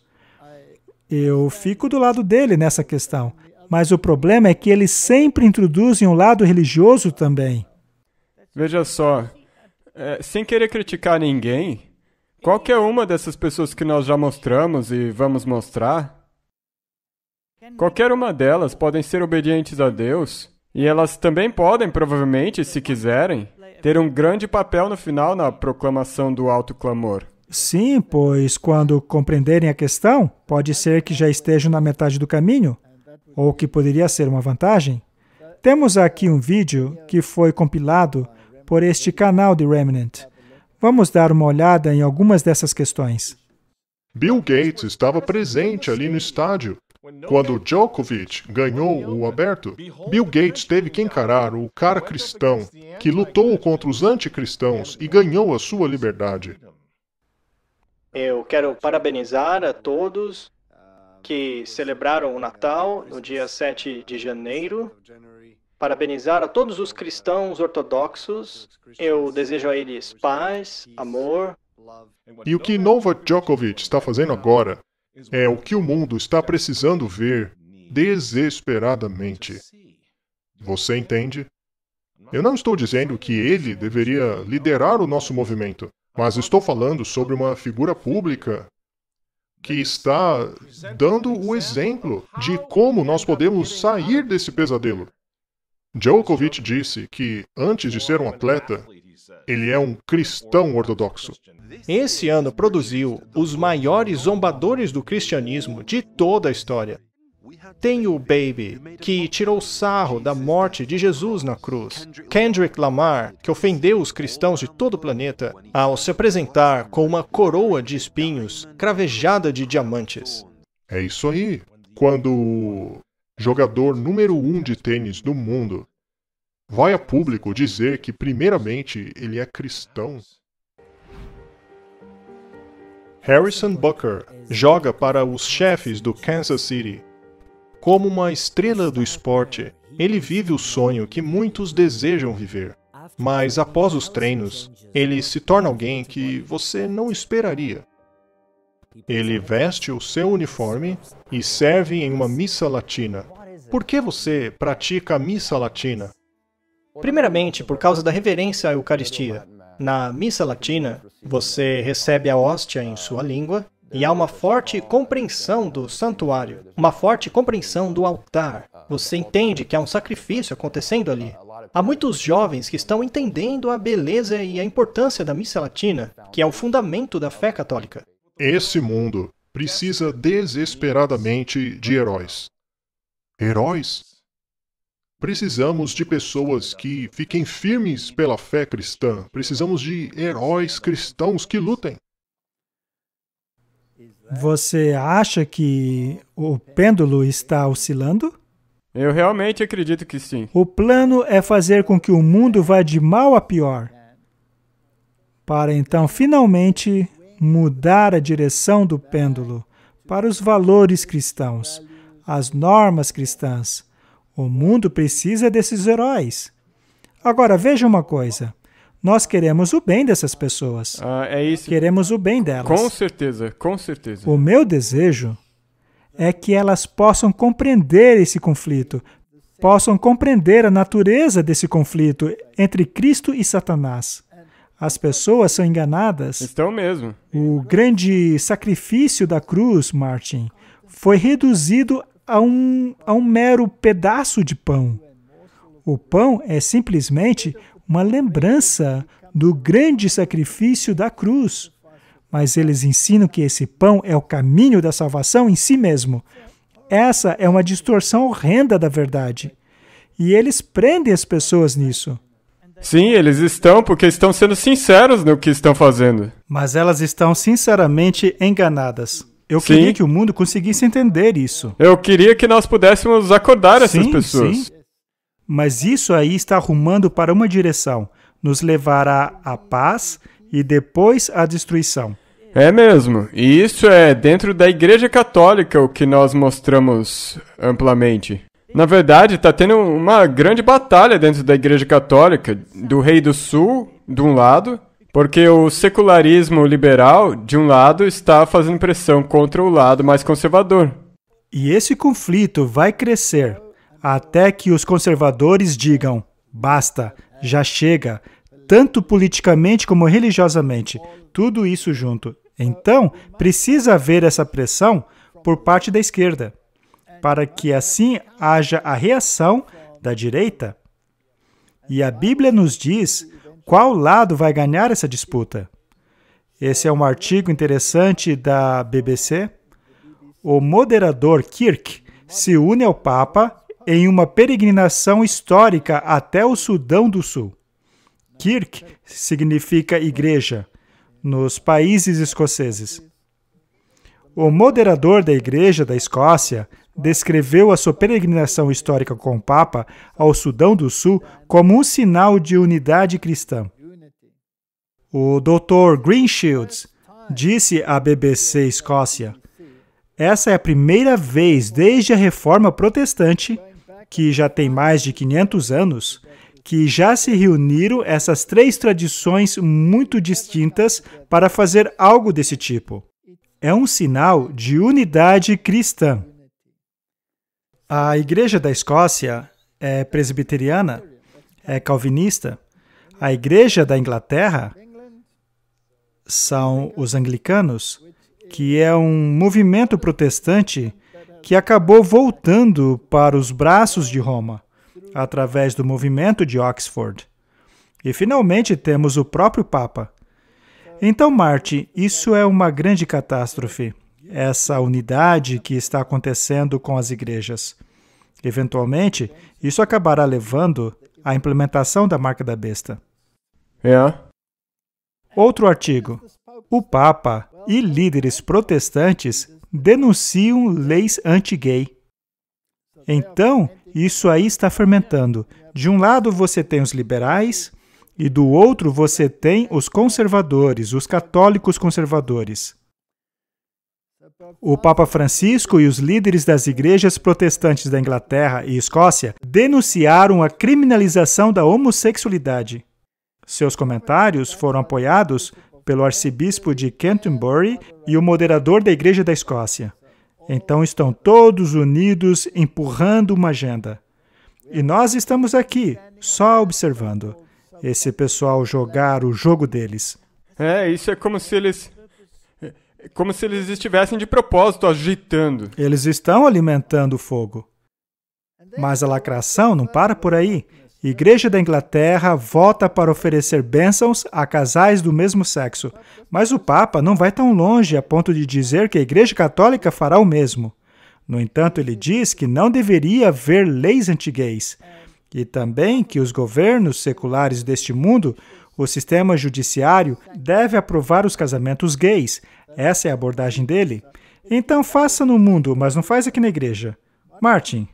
Eu fico do lado dele nessa questão, mas o problema é que eles sempre introduzem um lado religioso também. Veja só, sem querer criticar ninguém, qualquer uma dessas pessoas que nós já mostramos e vamos mostrar, qualquer uma delas podem ser obedientes a Deus, e elas também podem, provavelmente, se quiserem, ter um grande papel no final na proclamação do alto clamor. Sim, pois quando compreenderem a questão, pode ser que já estejam na metade do caminho, ou que poderia ser uma vantagem. Temos aqui um vídeo que foi compilado por este canal de Remnant. Vamos dar uma olhada em algumas dessas questões. Bill Gates estava presente ali no estádio. Quando Djokovic ganhou o aberto, Bill Gates teve que encarar o cara cristão que lutou contra os anticristãos e ganhou a sua liberdade. Eu quero parabenizar a todos que celebraram o Natal no dia 7 de janeiro. Parabenizar a todos os cristãos ortodoxos. Eu desejo a eles paz, amor. E o que Novak Djokovic está fazendo agora é o que o mundo está precisando ver desesperadamente. Você entende? Eu não estou dizendo que ele deveria liderar o nosso movimento, mas estou falando sobre uma figura pública que está dando o exemplo de como nós podemos sair desse pesadelo. Djokovic disse que, antes de ser um atleta, ele é um cristão ortodoxo. Esse ano produziu os maiores zombadores do cristianismo de toda a história. Tem o Baby, que tirou sarro da morte de Jesus na cruz. Kendrick Lamar, que ofendeu os cristãos de todo o planeta ao se apresentar com uma coroa de espinhos cravejada de diamantes. É isso aí. Quando o jogador número 1 de tênis do mundo vai a público dizer que, primeiramente, ele é cristão. Harrison Butker joga para os Chefs do Kansas City. Como uma estrela do esporte, ele vive o sonho que muitos desejam viver. Mas após os treinos, ele se torna alguém que você não esperaria. Ele veste o seu uniforme e serve em uma missa latina. Por que você pratica a missa latina? Primeiramente, por causa da reverência à Eucaristia. Na missa latina, você recebe a hóstia em sua língua e há uma forte compreensão do santuário, uma forte compreensão do altar. Você entende que há um sacrifício acontecendo ali. Há muitos jovens que estão entendendo a beleza e a importância da missa latina, que é o fundamento da fé católica. Esse mundo precisa desesperadamente de heróis. Heróis? Precisamos de pessoas que fiquem firmes pela fé cristã. Precisamos de heróis cristãos que lutem. Você acha que o pêndulo está oscilando? Eu realmente acredito que sim. O plano é fazer com que o mundo vá de mal a pior, para então finalmente mudar a direção do pêndulo para os valores cristãos, as normas cristãs. O mundo precisa desses heróis. Agora, veja uma coisa. Nós queremos o bem dessas pessoas. É isso. Queremos o bem delas. Com certeza, com certeza. O meu desejo é que elas possam compreender esse conflito, possam compreender a natureza desse conflito entre Cristo e Satanás. As pessoas são enganadas. Estão mesmo. O grande sacrifício da cruz, Martin, foi reduzido a um mero pedaço de pão. O pão é simplesmente uma lembrança do grande sacrifício da cruz. Mas eles ensinam que esse pão é o caminho da salvação em si mesmo. Essa é uma distorção horrenda da verdade. E eles prendem as pessoas nisso. Sim, eles estão, porque estão sendo sinceros no que estão fazendo. Mas elas estão sinceramente enganadas. Eu queria que o mundo conseguisse entender isso. Eu queria que nós pudéssemos acordar essas pessoas. Sim. Mas isso aí está arrumando para uma direção. Nos levará à paz e depois à destruição. É mesmo. E isso é dentro da Igreja Católica o que nós mostramos amplamente. Na verdade, está tendo uma grande batalha dentro da Igreja Católica, do Rei do Sul, de um lado, porque o secularismo liberal, de um lado, está fazendo pressão contra o lado mais conservador. E esse conflito vai crescer até que os conservadores digam, basta, já chega, tanto politicamente como religiosamente, tudo isso junto. Então, precisa haver essa pressão por parte da esquerda, para que assim haja a reação da direita. E a Bíblia nos diz qual lado vai ganhar essa disputa. Esse é um artigo interessante da BBC. O moderador Kirk se une ao Papa em uma peregrinação histórica até o Sudão do Sul. Kirk significa igreja nos países escoceses. O moderador da Igreja da Escócia descreveu a sua peregrinação histórica com o Papa ao Sudão do Sul como um sinal de unidade cristã. O Dr. Greenshields disse à BBC Escócia: essa é a primeira vez desde a Reforma Protestante, que já tem mais de 500 anos, que já se reuniram essas três tradições muito distintas para fazer algo desse tipo. É um sinal de unidade cristã. A Igreja da Escócia é presbiteriana, é calvinista. A Igreja da Inglaterra são os anglicanos, que é um movimento protestante que acabou voltando para os braços de Roma, através do movimento de Oxford. E, finalmente, temos o próprio Papa. Então, Martin, isso é uma grande catástrofe, essa unidade que está acontecendo com as igrejas. Eventualmente, isso acabará levando à implementação da marca da besta. Outro artigo. O Papa e líderes protestantes denunciam leis anti-gay. Então, isso aí está fermentando. De um lado você tem os liberais e do outro você tem os conservadores, os católicos conservadores. O Papa Francisco e os líderes das igrejas protestantes da Inglaterra e Escócia denunciaram a criminalização da homossexualidade. Seus comentários foram apoiados pelo arcebispo de Canterbury e o moderador da Igreja da Escócia. Então estão todos unidos empurrando uma agenda. E nós estamos aqui, só observando esse pessoal jogar o jogo deles. Isso é como se eles estivessem de propósito agitando. Eles estão alimentando o fogo. Mas a lacração não para por aí. Igreja da Inglaterra vota para oferecer bênçãos a casais do mesmo sexo. Mas o Papa não vai tão longe a ponto de dizer que a Igreja Católica fará o mesmo. No entanto, ele diz que não deveria haver leis anti-gays. E também que os governos seculares deste mundo, o sistema judiciário, deve aprovar os casamentos gays. Essa é a abordagem dele. Então faça no mundo, mas não faz aqui na igreja. Martin,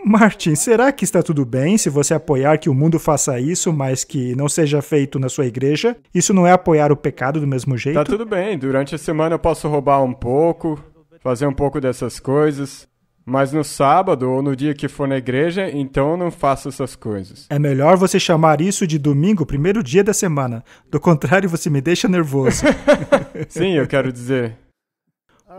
Martin, será que está tudo bem se você apoiar que o mundo faça isso, mas que não seja feito na sua igreja? Isso não é apoiar o pecado do mesmo jeito? Tá tudo bem. Durante a semana eu posso roubar um pouco, fazer um pouco dessas coisas. Mas no sábado ou no dia que for na igreja, então eu não faço essas coisas. É melhor você chamar isso de domingo, primeiro dia da semana. Do contrário, você me deixa nervoso. Sim, eu quero dizer.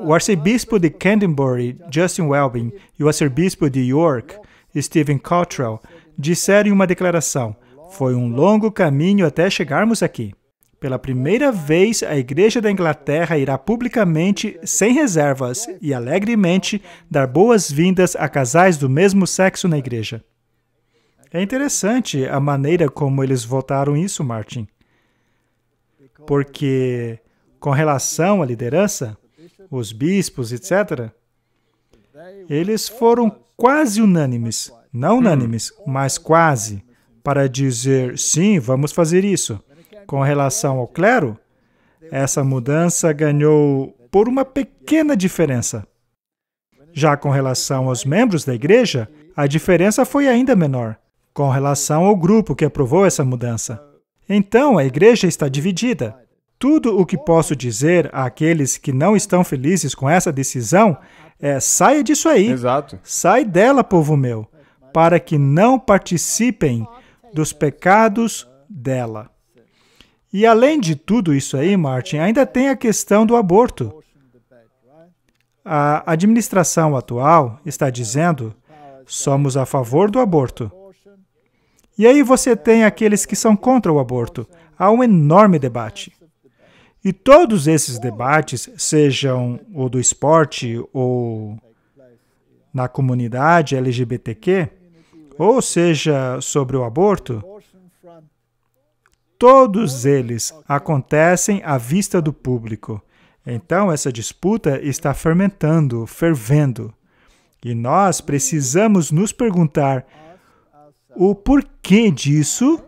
O arcebispo de Canterbury, Justin Welby, e o arcebispo de York, Stephen Cottrell, disseram em uma declaração: foi um longo caminho até chegarmos aqui. Pela primeira vez, a Igreja da Inglaterra irá publicamente, sem reservas e alegremente, dar boas-vindas a casais do mesmo sexo na igreja. É interessante a maneira como eles votaram isso, Martin. Porque, com relação à liderança, os bispos, etc., eles foram quase unânimes, não unânimes, mas quase, para dizer, sim, vamos fazer isso. Com relação ao clero, essa mudança ganhou por uma pequena diferença. Já com relação aos membros da igreja, a diferença foi ainda menor, com relação ao grupo que aprovou essa mudança. Então, a igreja está dividida. Tudo o que posso dizer àqueles que não estão felizes com essa decisão é: saia disso aí. Exato. Sai dela, povo meu, para que não participem dos pecados dela. E além de tudo isso aí, Martin, ainda tem a questão do aborto. A administração atual está dizendo: somos a favor do aborto. E aí você tem aqueles que são contra o aborto. Há um enorme debate. E todos esses debates, sejam o do esporte ou na comunidade LGBTQ, ou seja, sobre o aborto, todos eles acontecem à vista do público. Então, essa disputa está fermentando, fervendo. E nós precisamos nos perguntar o porquê disso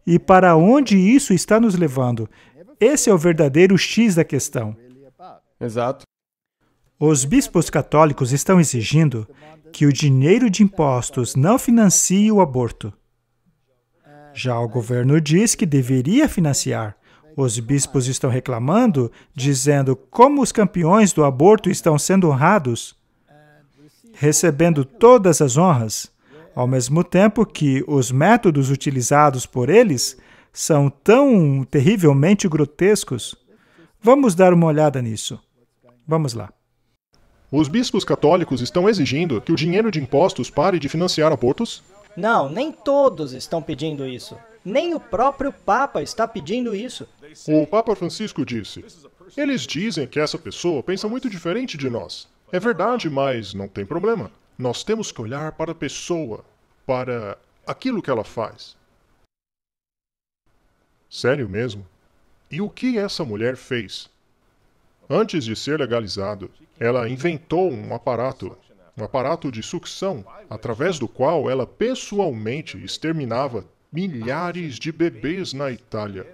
e para onde isso está nos levando. Esse é o verdadeiro X da questão. Exato. Os bispos católicos estão exigindo que o dinheiro de impostos não financie o aborto. Já o governo diz que deveria financiar. Os bispos estão reclamando, dizendo como os campeões do aborto estão sendo honrados, recebendo todas as honras, ao mesmo tempo que os métodos utilizados por eles são tão terrivelmente grotescos. Vamos dar uma olhada nisso. Vamos lá. Os bispos católicos estão exigindo que o dinheiro de impostos pare de financiar abortos? Não, nem todos estão pedindo isso. Nem o próprio Papa está pedindo isso. O Papa Francisco disse: eles dizem que essa pessoa pensa muito diferente de nós. É verdade, mas não tem problema. Nós temos que olhar para a pessoa, para aquilo que ela faz. Sério mesmo? E o que essa mulher fez? Antes de ser legalizado, ela inventou um aparato de sucção, através do qual ela pessoalmente exterminava milhares de bebês na Itália,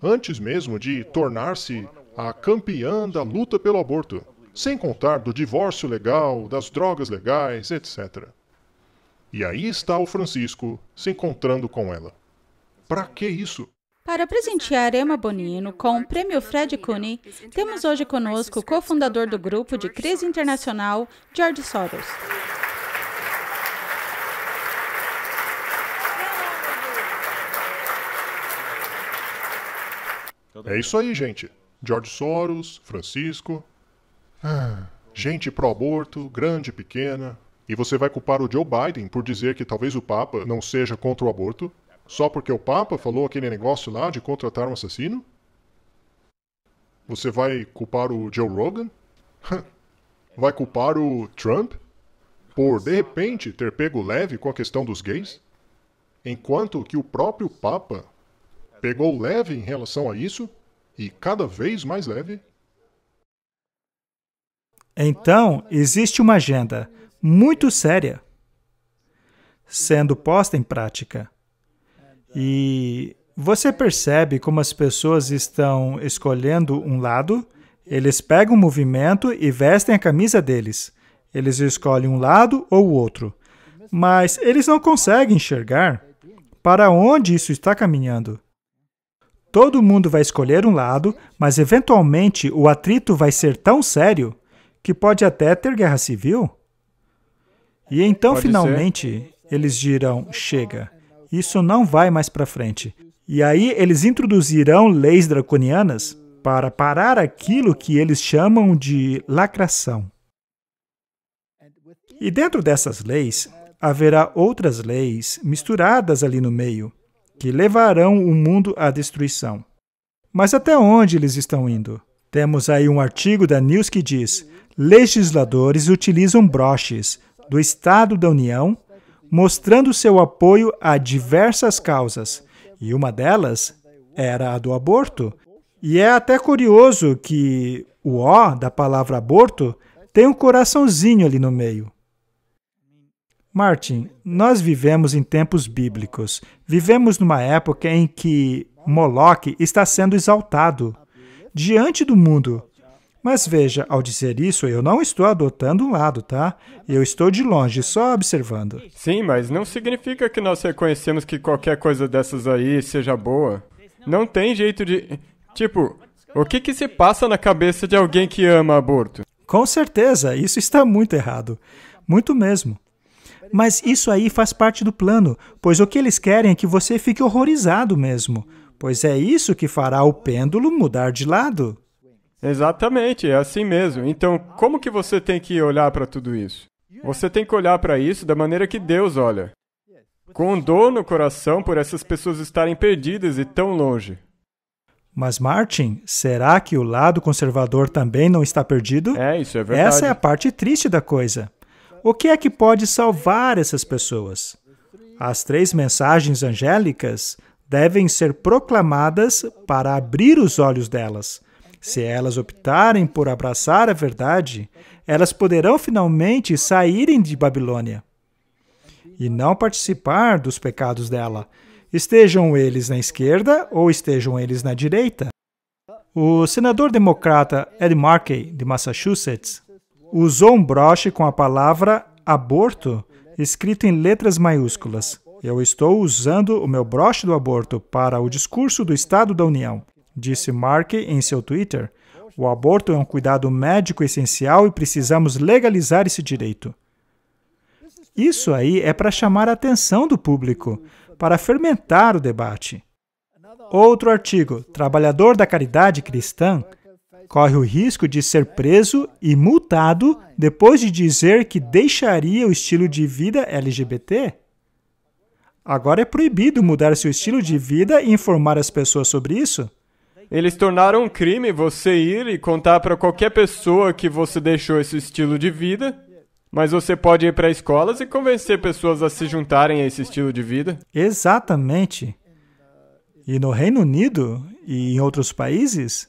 antes mesmo de tornar-se a campeã da luta pelo aborto, sem contar do divórcio legal, das drogas legais, etc. E aí está o Francisco se encontrando com ela. Para que isso? Para presentear Emma Bonino com o Prêmio Fred Cooney, temos hoje conosco o cofundador do grupo de crise internacional, George Soros. É isso aí, gente. George Soros, Francisco. Gente pró-aborto, grande, pequena. E você vai culpar o Joe Biden por dizer que talvez o Papa não seja contra o aborto? Só porque o Papa falou aquele negócio lá de contratar um assassino? Você vai culpar o Joe Rogan? Vai culpar o Trump? Por, de repente, ter pego leve com a questão dos gays? Enquanto que o próprio Papa pegou leve em relação a isso, e cada vez mais leve. Então, existe uma agenda muito séria sendo posta em prática. E você percebe como as pessoas estão escolhendo um lado, eles pegam o movimento e vestem a camisa deles. Eles escolhem um lado ou o outro. Mas eles não conseguem enxergar para onde isso está caminhando. Todo mundo vai escolher um lado, mas eventualmente o atrito vai ser tão sério que pode até ter guerra civil. E então, finalmente, eles dirão, chega, isso não vai mais para frente. E aí eles introduzirão leis draconianas para parar aquilo que eles chamam de lacração. E dentro dessas leis, haverá outras leis misturadas ali no meio, que levarão o mundo à destruição. Mas até onde eles estão indo? Temos aí um artigo da News que diz: legisladores utilizam broches do Estado da União, mostrando seu apoio a diversas causas, e uma delas era a do aborto. E é até curioso que o O da palavra aborto tem um coraçãozinho ali no meio. Martin, nós vivemos em tempos bíblicos. Vivemos numa época em que Moloque está sendo exaltado diante do mundo. Mas veja, ao dizer isso, eu não estou adotando um lado, tá? Eu estou de longe, só observando. Sim, mas não significa que nós reconhecemos que qualquer coisa dessas aí seja boa. Não tem jeito de... Tipo, o que se passa na cabeça de alguém que ama aborto? Com certeza, isso está muito errado. Muito mesmo. Mas isso aí faz parte do plano, pois o que eles querem é que você fique horrorizado mesmo, pois é isso que fará o pêndulo mudar de lado. Exatamente, é assim mesmo. Então, como que você tem que olhar para tudo isso? Você tem que olhar para isso da maneira que Deus olha. Com dor no coração por essas pessoas estarem perdidas e tão longe. Mas, Martin, será que o lado conservador também não está perdido? Isso é verdade. Essa é a parte triste da coisa. O que é que pode salvar essas pessoas? As 3 mensagens angélicas devem ser proclamadas para abrir os olhos delas. Se elas optarem por abraçar a verdade, elas poderão finalmente saírem de Babilônia e não participar dos pecados dela, estejam eles na esquerda ou estejam eles na direita. O senador democrata Ed Markey, de Massachusetts, usou um broche com a palavra aborto escrito em letras maiúsculas. Eu estou usando o meu broche do aborto para o discurso do Estado da União, disse Markey em seu Twitter. O aborto é um cuidado médico essencial e precisamos legalizar esse direito. Isso aí é para chamar a atenção do público, para fermentar o debate. Outro artigo, trabalhador da caridade cristã, corre o risco de ser preso e multado depois de dizer que deixaria o estilo de vida LGBT? Agora é proibido mudar seu estilo de vida e informar as pessoas sobre isso? Eles tornaram um crime você ir e contar para qualquer pessoa que você deixou esse estilo de vida, mas você pode ir para escolas e convencer pessoas a se juntarem a esse estilo de vida. Exatamente. E no Reino Unido e em outros países,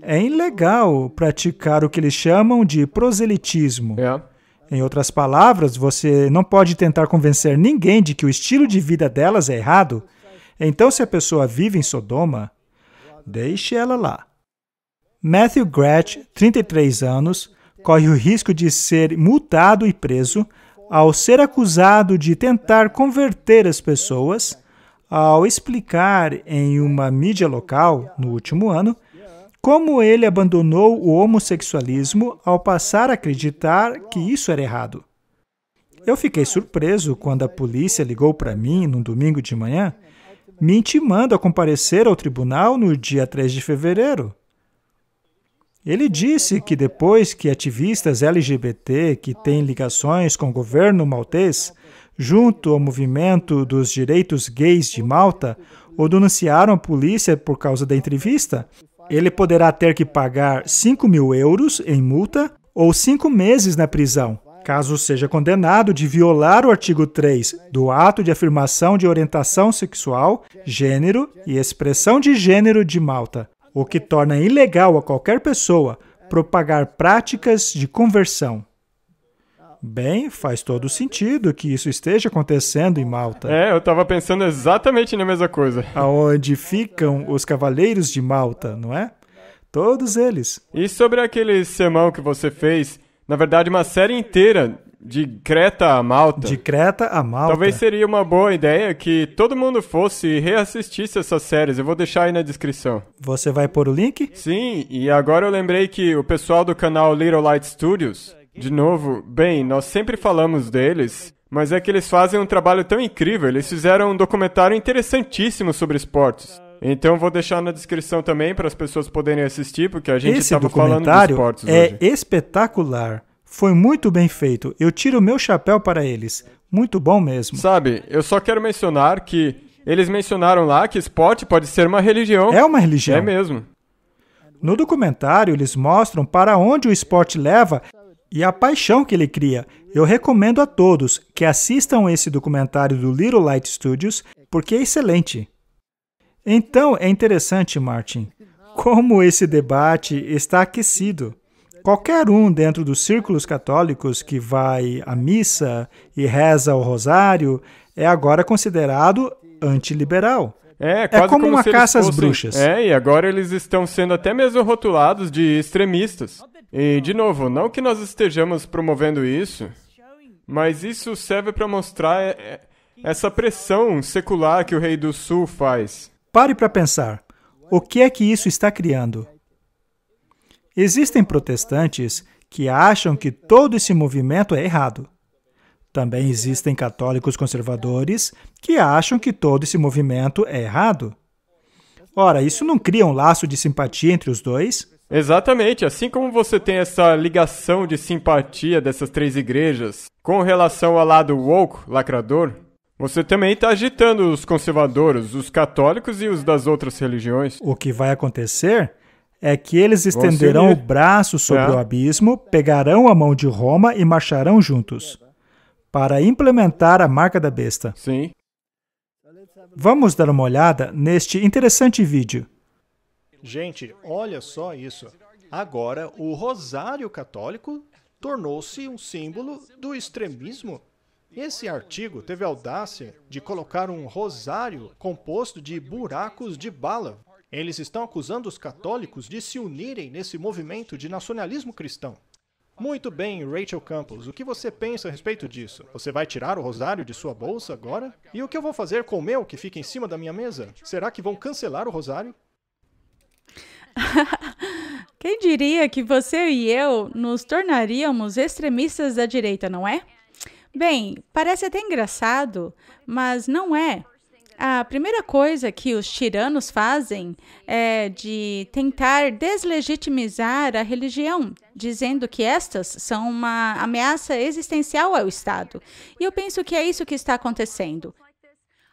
é ilegal praticar o que eles chamam de proselitismo. Em outras palavras, você não pode tentar convencer ninguém de que o estilo de vida delas é errado. Então, se a pessoa vive em Sodoma, deixe ela lá. Matthew Gretsch, 33 anos, corre o risco de ser multado e preso ao ser acusado de tentar converter as pessoas ao explicar em uma mídia local, no último ano, como ele abandonou o homossexualismo ao passar a acreditar que isso era errado. Eu fiquei surpreso quando a polícia ligou para mim num domingo de manhã, me intimando a comparecer ao tribunal no dia 3 de fevereiro. Ele disse que depois que ativistas LGBT que têm ligações com o governo maltês, junto ao movimento dos direitos gays de Malta, o denunciaram à polícia por causa da entrevista, ele poderá ter que pagar 5.000 euros em multa ou 5 meses na prisão, caso seja condenado de violar o artigo 3 do Ato de Afirmação de Orientação Sexual, Gênero e Expressão de Gênero de Malta, o que torna ilegal a qualquer pessoa propagar práticas de conversão. Bem, faz todo sentido que isso esteja acontecendo em Malta. Eu estava pensando exatamente na mesma coisa. Aonde ficam os cavaleiros de Malta, não é? Todos eles. E sobre aquele sermão que você fez Na verdade, uma série inteira de Creta a Malta. De Creta a Malta. Talvez seria uma boa ideia que todo mundo fosse e reassistisse essas séries. Eu vou deixar aí na descrição. Você vai pôr o link? Sim, e agora eu lembrei que o pessoal do canal Little Light Studios, de novo, bem, nós sempre falamos deles, mas é que eles fazem um trabalho tão incrível. Eles fizeram um documentário interessantíssimo sobre esportes. Então vou deixar na descrição também para as pessoas poderem assistir, porque a gente estava falando de esportes hoje. Esse documentário é espetacular. Foi muito bem feito. Eu tiro o meu chapéu para eles. Muito bom mesmo. Sabe, eu só quero mencionar que eles mencionaram lá que esporte pode ser uma religião. É uma religião. É mesmo. No documentário, eles mostram para onde o esporte leva e a paixão que ele cria. Eu recomendo a todos que assistam esse documentário do Little Light Studios, porque é excelente. Então, é interessante, Martin, como esse debate está aquecido. Qualquer um dentro dos círculos católicos que vai à missa e reza o rosário é agora considerado antiliberal. É como uma caça às bruxas. E agora eles estão sendo até mesmo rotulados de extremistas. E, de novo, não que nós estejamos promovendo isso, mas isso serve para mostrar essa pressão secular que o Rei do Sul faz. Pare para pensar. O que é que isso está criando? Existem protestantes que acham que todo esse movimento é errado. Também existem católicos conservadores que acham que todo esse movimento é errado. Ora, isso não cria um laço de simpatia entre os dois? Exatamente. Assim como você tem essa ligação de simpatia dessas três igrejas com relação ao lado woke, lacrador, você também está agitando os conservadores, os católicos e os das outras religiões. O que vai acontecer é que eles estenderão o braço sobre o abismo, pegarão a mão de Roma e marcharão juntos para implementar a marca da besta. Sim. Vamos dar uma olhada neste interessante vídeo. Gente, olha só isso. Agora, o rosário católico tornou-se um símbolo do extremismo. Esse artigo teve a audácia de colocar um rosário composto de buracos de bala. Eles estão acusando os católicos de se unirem nesse movimento de nacionalismo cristão. Muito bem, Rachel Campos, o que você pensa a respeito disso? Você vai tirar o rosário de sua bolsa agora? E o que eu vou fazer com o meu que fica em cima da minha mesa? Será que vão cancelar o rosário? Quem diria que você e eu nos tornaríamos extremistas da direita, não é? Bem, parece até engraçado, mas não é. A primeira coisa que os tiranos fazem é de tentar deslegitimizar a religião, dizendo que estas são uma ameaça existencial ao Estado. E eu penso que é isso que está acontecendo.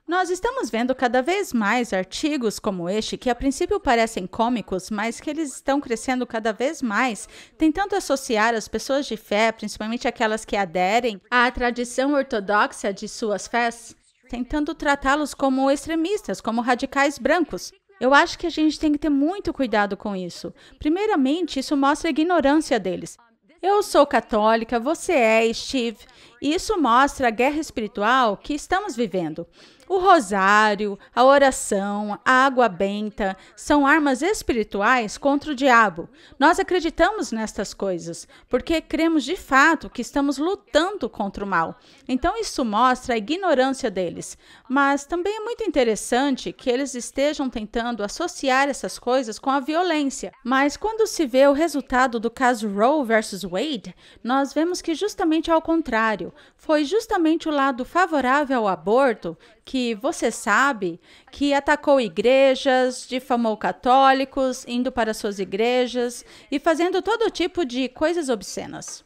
Nós estamos vendo cada vez mais artigos como este, que a princípio parecem cômicos, mas que eles estão crescendo cada vez mais, tentando associar as pessoas de fé, principalmente aquelas que aderem à tradição ortodoxa de suas fés, tentando tratá-los como extremistas, como radicais brancos. Eu acho que a gente tem que ter muito cuidado com isso. Primeiramente, isso mostra a ignorância deles. Eu sou católica, você é, Steve. E isso mostra a guerra espiritual que estamos vivendo. O rosário, a oração, a água benta são armas espirituais contra o diabo. Nós acreditamos nestas coisas, porque cremos de fato que estamos lutando contra o mal. Então isso mostra a ignorância deles. Mas também é muito interessante que eles estejam tentando associar essas coisas com a violência. Mas quando se vê o resultado do caso Roe versus Wade, nós vemos que justamente ao contrário. Foi justamente o lado favorável ao aborto que você sabe, que atacou igrejas, difamou católicos, indo para suas igrejas e fazendo todo tipo de coisas obscenas.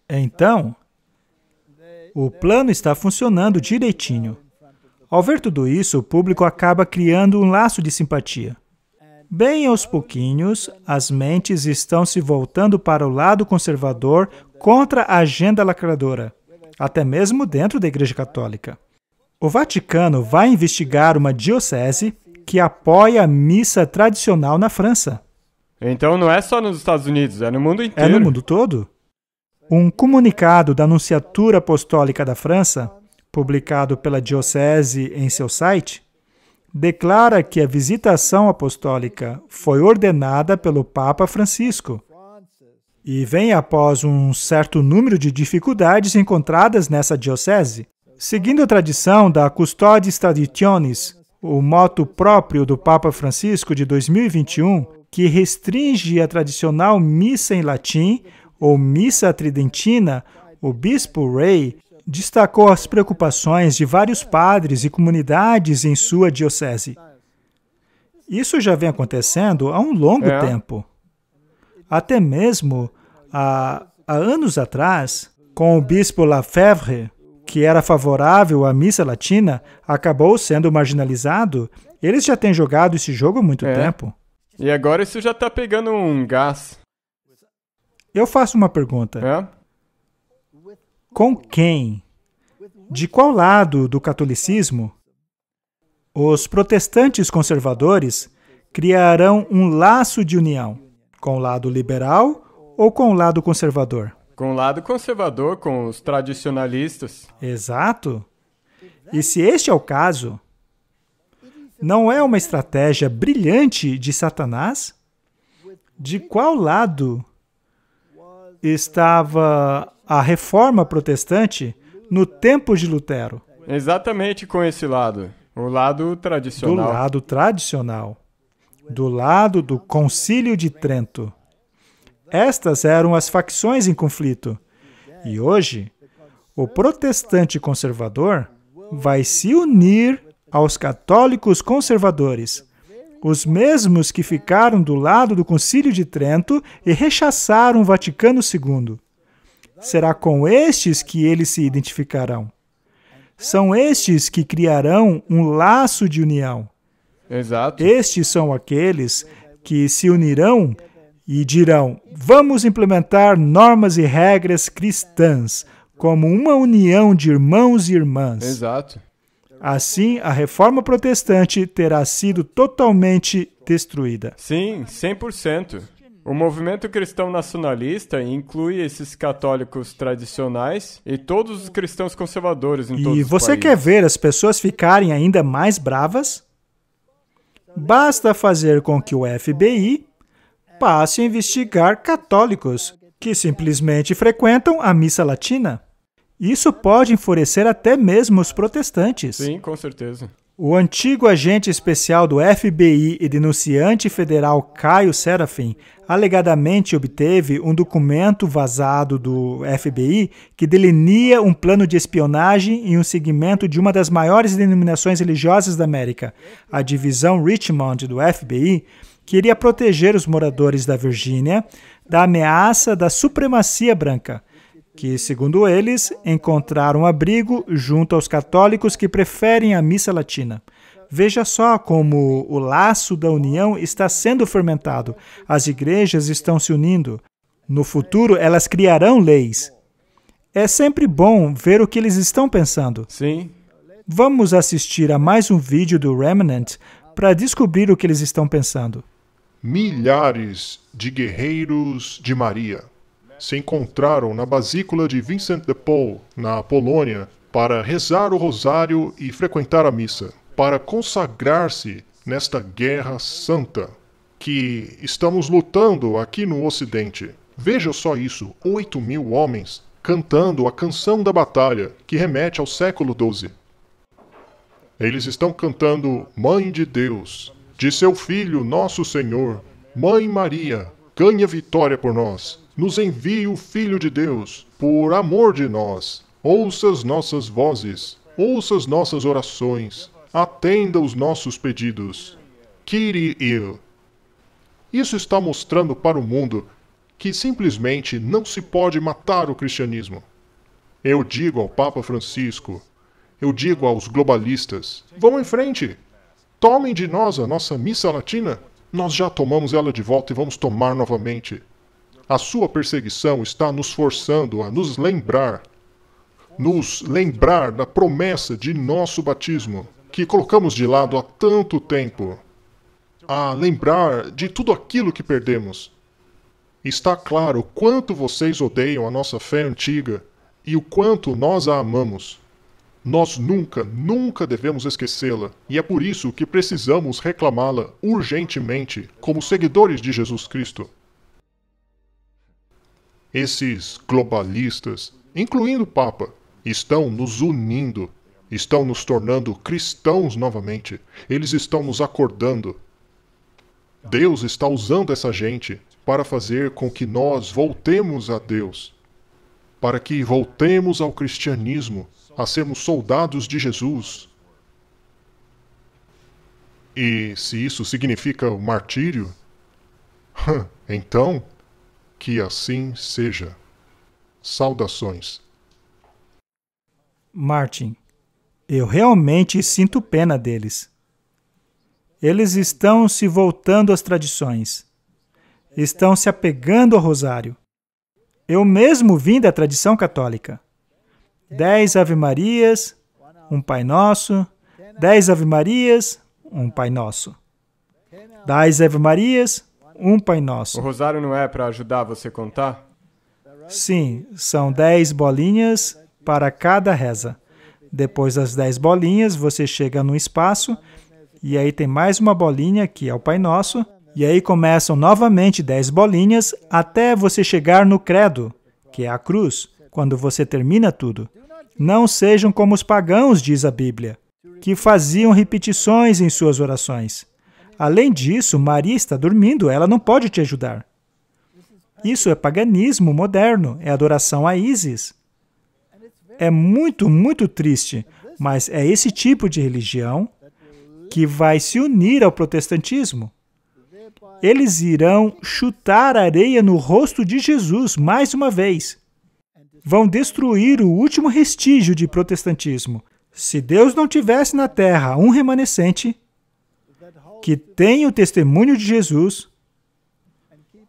Então, o plano está funcionando direitinho. Ao ver tudo isso, o público acaba criando um laço de simpatia. Bem aos pouquinhos, as mentes estão se voltando para o lado conservador contra a agenda lacradora, até mesmo dentro da Igreja Católica. O Vaticano vai investigar uma diocese que apoia a missa tradicional na França. Então não é só nos Estados Unidos, é no mundo inteiro. É no mundo todo. Um comunicado da Nunciatura Apostólica da França, publicado pela diocese em seu site, declara que a visitação apostólica foi ordenada pelo Papa Francisco. e vem após um certo número de dificuldades encontradas nessa diocese. Seguindo a tradição da Custodes Traditionis, o moto próprio do Papa Francisco de 2021, que restringe a tradicional missa em latim ou missa tridentina, o bispo Ray destacou as preocupações de vários padres e comunidades em sua diocese. Isso já vem acontecendo há um longo tempo. Até mesmo há anos atrás, com o bispo Lafevre, que era favorável à missa latina, acabou sendo marginalizado. Eles já têm jogado esse jogo há muito tempo. E agora isso já está pegando um gás. Eu faço uma pergunta. Com quem? De qual lado do catolicismo os protestantes conservadores criarão um laço de união? Com o lado liberal ou com o lado conservador? Com o lado conservador, com os tradicionalistas. Exato. E se este é o caso, não é uma estratégia brilhante de Satanás? De qual lado estava a reforma protestante no tempo de Lutero? Exatamente com esse lado. O lado tradicional. Do lado tradicional. Do lado do Concílio de Trento. Estas eram as facções em conflito. E hoje, o protestante conservador vai se unir aos católicos conservadores, os mesmos que ficaram do lado do Concílio de Trento e rechaçaram o Vaticano II. Será com estes que eles se identificarão. São estes que criarão um laço de união. Exato. Estes são aqueles que se unirão e dirão: vamos implementar normas e regras cristãs como uma união de irmãos e irmãs. Exato. Assim, a reforma protestante terá sido totalmente destruída. Sim, 100%. O movimento cristão nacionalista inclui esses católicos tradicionais e todos os cristãos conservadores em todos os países. E você quer ver as pessoas ficarem ainda mais bravas? Basta fazer com que o FBI passe a investigar católicos que simplesmente frequentam a missa latina. Isso pode enfurecer até mesmo os protestantes. Sim, com certeza. O antigo agente especial do FBI e denunciante federal Caio Serafim alegadamente obteve um documento vazado do FBI que delineia um plano de espionagem em um segmento de uma das maiores denominações religiosas da América, a divisão Richmond do FBI, que iria proteger os moradores da Virgínia da ameaça da supremacia branca, que, segundo eles, encontraram abrigo junto aos católicos que preferem a missa latina. Veja só como o laço da união está sendo fermentado. As igrejas estão se unindo. No futuro, elas criarão leis. É sempre bom ver o que eles estão pensando. Sim. Vamos assistir a mais um vídeo do Remnant para descobrir o que eles estão pensando. Milhares de guerreiros de Maria se encontraram na Basílica de Vincent de Paul, na Polônia, para rezar o rosário e frequentar a missa, para consagrar-se nesta guerra santa que estamos lutando aqui no Ocidente. Veja só isso, 8.000 homens cantando a canção da batalha, que remete ao século XII. Eles estão cantando Mãe de Deus, de seu Filho nosso Senhor, Mãe Maria, ganha vitória por nós. Nos envie o Filho de Deus, por amor de nós. Ouça as nossas vozes, ouça as nossas orações, atenda os nossos pedidos. Kyrie. Isso está mostrando para o mundo que simplesmente não se pode matar o cristianismo. Eu digo ao Papa Francisco, eu digo aos globalistas, vão em frente, tomem de nós a nossa missa latina. Nós já tomamos ela de volta e vamos tomar novamente. A sua perseguição está nos forçando a nos lembrar da promessa de nosso batismo, que colocamos de lado há tanto tempo, a lembrar de tudo aquilo que perdemos. Está claro o quanto vocês odeiam a nossa fé antiga e o quanto nós a amamos. Nós nunca devemos esquecê-la, e é por isso que precisamos reclamá-la urgentemente como seguidores de Jesus Cristo. Esses globalistas, incluindo o Papa, estão nos unindo, estão nos tornando cristãos novamente. Eles estão nos acordando. Deus está usando essa gente para fazer com que nós voltemos a Deus, para que voltemos ao cristianismo, a sermos soldados de Jesus. E se isso significa o martírio, então, que assim seja. Saudações. Martin, eu realmente sinto pena deles. Eles estão se voltando às tradições. Estão se apegando ao rosário. Eu mesmo vim da tradição católica. 10 Ave-Marias, um Pai Nosso, 10 Ave-Marias, um Pai Nosso. 10 Ave-Marias, um Pai Nosso. O rosário não é para ajudar você a contar? Sim, são 10 bolinhas para cada reza. Depois das 10 bolinhas, você chega num espaço, e aí tem mais uma bolinha, que é o Pai Nosso, e aí começam novamente 10 bolinhas, até você chegar no credo, que é a cruz, quando você termina tudo. Não sejam como os pagãos, diz a Bíblia, que faziam repetições em suas orações. Além disso, Maria está dormindo, ela não pode te ajudar. Isso é paganismo moderno, é adoração a Ísis. É muito, muito triste, mas é esse tipo de religião que vai se unir ao protestantismo. Eles irão chutar areia no rosto de Jesus mais uma vez. Vão destruir o último restígio de protestantismo. Se Deus não tivesse na terra um remanescente que tem o testemunho de Jesus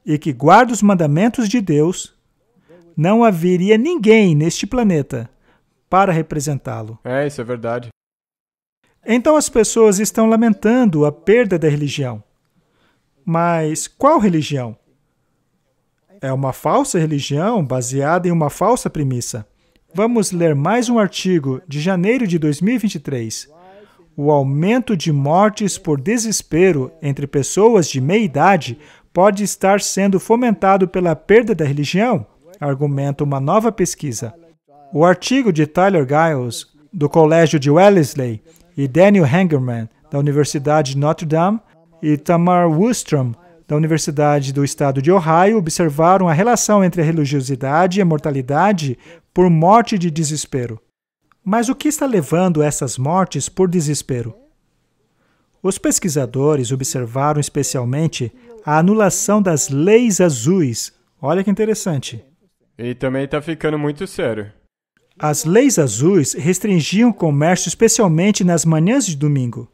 e que guarda os mandamentos de Deus, não haveria ninguém neste planeta para representá-lo. Isso é verdade. Então as pessoas estão lamentando a perda da religião. Mas qual religião? É uma falsa religião baseada em uma falsa premissa. Vamos ler mais um artigo de janeiro de 2023. O aumento de mortes por desespero entre pessoas de meia idade pode estar sendo fomentado pela perda da religião, argumenta uma nova pesquisa. O artigo de Tyler Giles, do Colégio de Wellesley, e Daniel Hagerman, da Universidade de Notre Dame, e Tamar Wustrom, da Universidade do Estado de Ohio, observaram a relação entre a religiosidade e a mortalidade por morte de desespero. Mas o que está levando essas mortes por desespero? Os pesquisadores observaram especialmente a anulação das leis azuis. Olha que interessante. E também está ficando muito sério. As leis azuis restringiam o comércio especialmente nas manhãs de domingo.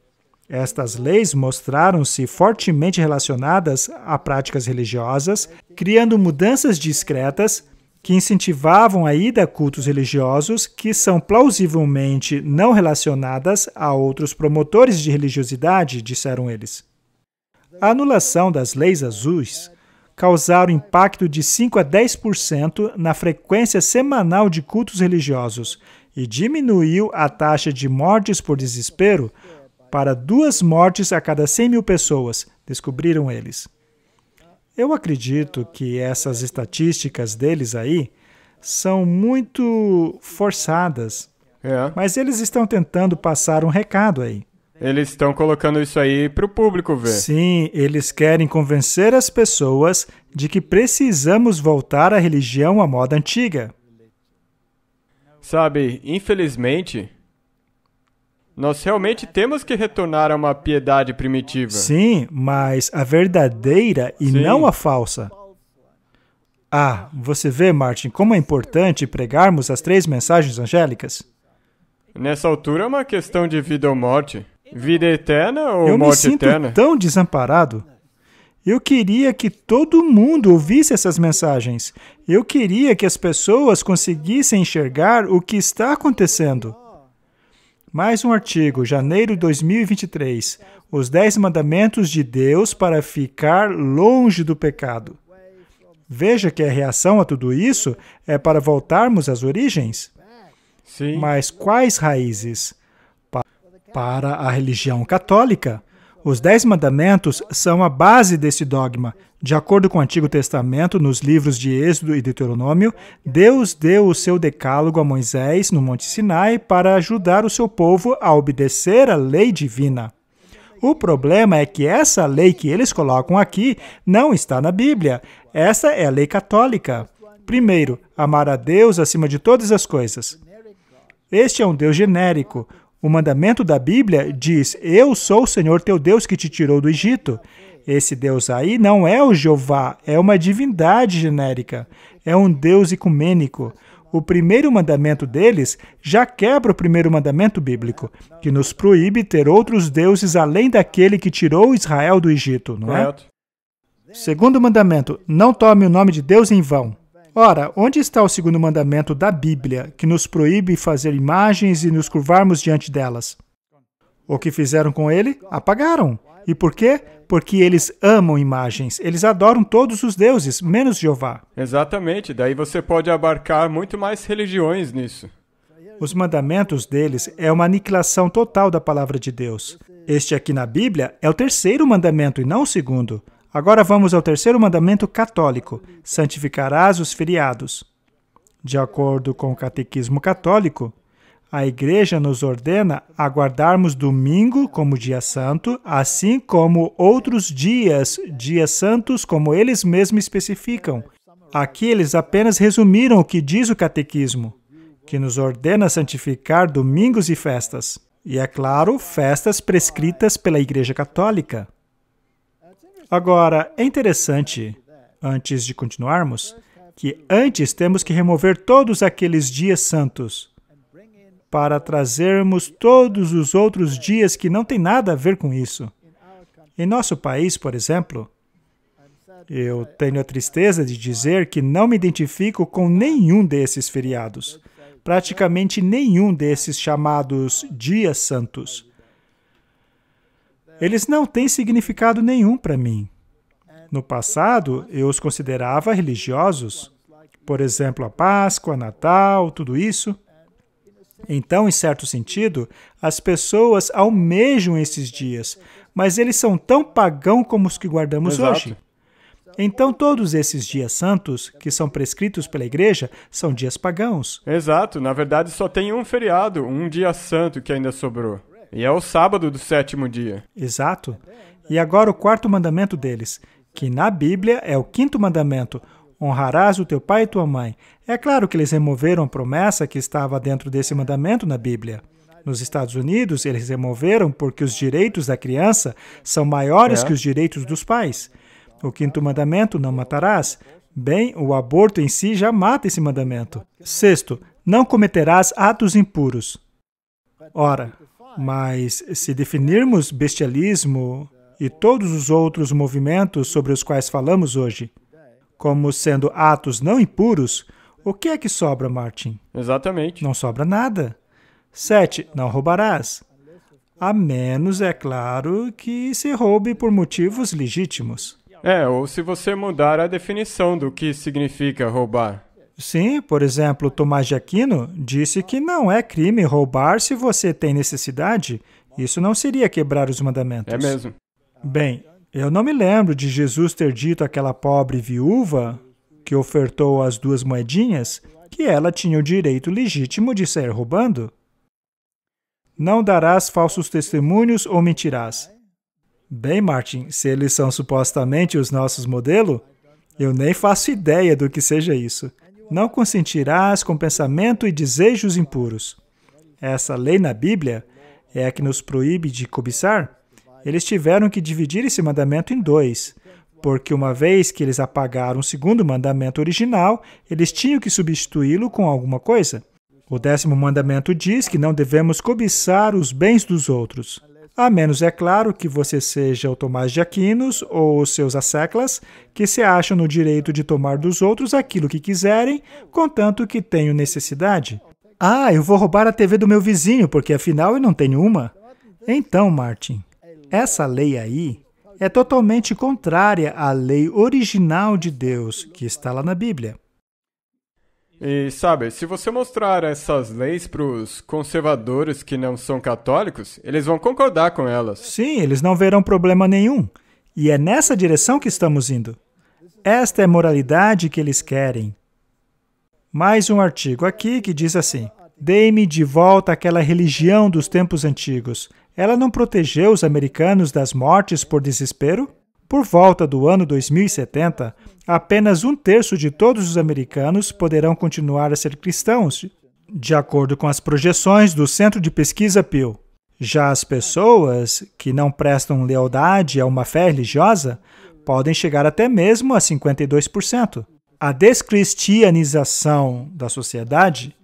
Estas leis mostraram-se fortemente relacionadas a práticas religiosas, criando mudanças discretas que incentivavam a ida a cultos religiosos que são plausivelmente não relacionadas a outros promotores de religiosidade, disseram eles. A anulação das leis azuis causaram impacto de 5 a 10% na frequência semanal de cultos religiosos e diminuiu a taxa de mortes por desespero para 2 mortes a cada 100 mil pessoas, descobriram eles. Eu acredito que essas estatísticas deles aí são muito forçadas, mas eles estão tentando passar um recado aí. Eles estão colocando isso aí para o público ver. Sim, eles querem convencer as pessoas de que precisamos voltar à religião à moda antiga. Sabe, infelizmente, nós realmente temos que retornar a uma piedade primitiva. Sim, mas a verdadeira e não a falsa. Ah, você vê, Martin, como é importante pregarmos as 3 mensagens angélicas? Nessa altura é uma questão de vida ou morte. Vida eterna ou Eu morte eterna? Eu me sinto tão desamparado. Eu queria que todo mundo ouvisse essas mensagens. Eu queria que as pessoas conseguissem enxergar o que está acontecendo. Mais um artigo, janeiro de 2023. Os 10 mandamentos de Deus para ficar longe do pecado. Veja que a reação a tudo isso é para voltarmos às origens. Sim. Mas quais raízes? Para a religião católica. Os 10 mandamentos são a base desse dogma. De acordo com o Antigo Testamento, nos livros de Êxodo e Deuteronômio, Deus deu o seu decálogo a Moisés no Monte Sinai para ajudar o seu povo a obedecer a lei divina. O problema é que essa lei que eles colocam aqui não está na Bíblia. Essa é a lei católica. Primeiro, amar a Deus acima de todas as coisas. Este é um Deus genérico. O mandamento da Bíblia diz: Eu sou o Senhor teu Deus que te tirou do Egito. Esse Deus aí não é o Jeová, é uma divindade genérica. É um Deus ecumênico. O primeiro mandamento deles já quebra o primeiro mandamento bíblico, que nos proíbe ter outros deuses além daquele que tirou Israel do Egito, não é? Segundo mandamento: não tome o nome de Deus em vão. Ora, onde está o segundo mandamento da Bíblia, que nos proíbe fazer imagens e nos curvarmos diante delas? O que fizeram com ele? Apagaram. E por quê? Porque eles amam imagens. Eles adoram todos os deuses, menos Jeová. Exatamente. Daí você pode abarcar muito mais religiões nisso. Os mandamentos deles é uma aniquilação total da palavra de Deus. Este aqui na Bíblia é o terceiro mandamento e não o segundo. Agora vamos ao terceiro mandamento católico: santificarás os feriados. De acordo com o Catequismo Católico, a Igreja nos ordena a guardarmos domingo como dia santo, assim como outros dias santos, como eles mesmos especificam. Aqui eles apenas resumiram o que diz o Catequismo, que nos ordena santificar domingos e festas. E, é claro, festas prescritas pela Igreja Católica. Agora, é interessante, antes de continuarmos, que antes temos que remover todos aqueles dias santos para trazermos todos os outros dias que não têm nada a ver com isso. Em nosso país, por exemplo, eu tenho a tristeza de dizer que não me identifico com nenhum desses feriados, praticamente nenhum desses chamados dias santos. Eles não têm significado nenhum para mim. No passado, eu os considerava religiosos. Por exemplo, a Páscoa, Natal, tudo isso. Então, em certo sentido, as pessoas almejam esses dias, mas eles são tão pagãos como os que guardamos hoje. Então, todos esses dias santos, que são prescritos pela Igreja, são dias pagãos. Exato. Na verdade, só tem um feriado, um dia santo que ainda sobrou. E é o sábado do 7º dia. Exato. E agora o quarto mandamento deles, que na Bíblia é o 5º mandamento: honrarás o teu pai e tua mãe. É claro que eles removeram a promessa que estava dentro desse mandamento na Bíblia. Nos Estados Unidos, eles removeram porque os direitos da criança são maiores que os direitos dos pais. O 5º mandamento: não matarás. Bem, o aborto em si já mata esse mandamento. 6º, não cometerás atos impuros. Ora, mas se definirmos bestialismo e todos os outros movimentos sobre os quais falamos hoje como sendo atos não impuros, o que é que sobra, Martin? Exatamente. Não sobra nada. 7, não roubarás. A menos, é claro, que se roube por motivos legítimos. Ou se você mudar a definição do que significa roubar. Sim, por exemplo, Tomás de Aquino disse que não é crime roubar se você tem necessidade. Isso não seria quebrar os mandamentos. É mesmo. Bem, eu não me lembro de Jesus ter dito àquela pobre viúva que ofertou as 2 moedinhas que ela tinha o direito legítimo de sair roubando. Não darás falsos testemunhos ou mentirás. Bem, Martin, se eles são supostamente os nossos modelos, eu nem faço ideia do que seja isso. Não consentirás com pensamento e desejos impuros. Essa lei na Bíblia é a que nos proíbe de cobiçar. Eles tiveram que dividir esse mandamento em 2, porque uma vez que eles apagaram o 2º mandamento original, eles tinham que substituí-lo com alguma coisa. O 10º mandamento diz que não devemos cobiçar os bens dos outros, a menos, é claro, que você seja o Tomás de Aquino ou os seus asseclas, que se acham no direito de tomar dos outros aquilo que quiserem, contanto que tenham necessidade. Eu vou roubar a TV do meu vizinho, porque afinal eu não tenho uma. Então, Martin, essa lei aí é totalmente contrária à lei original de Deus, que está lá na Bíblia. E sabe, se você mostrar essas leis para os conservadores que não são católicos, eles vão concordar com elas. Sim, eles não verão problema nenhum. E é nessa direção que estamos indo. Esta é a moralidade que eles querem. Mais um artigo aqui que diz assim: dê-me de volta aquela religião dos tempos antigos. Ela não protegeu os americanos das mortes por desespero? Por volta do ano 2070, apenas 1/3 de todos os americanos poderão continuar a ser cristãos, de acordo com as projeções do Centro de Pesquisa Pew. Já as pessoas que não prestam lealdade a uma fé religiosa podem chegar até mesmo a 52%. A descristianização da sociedade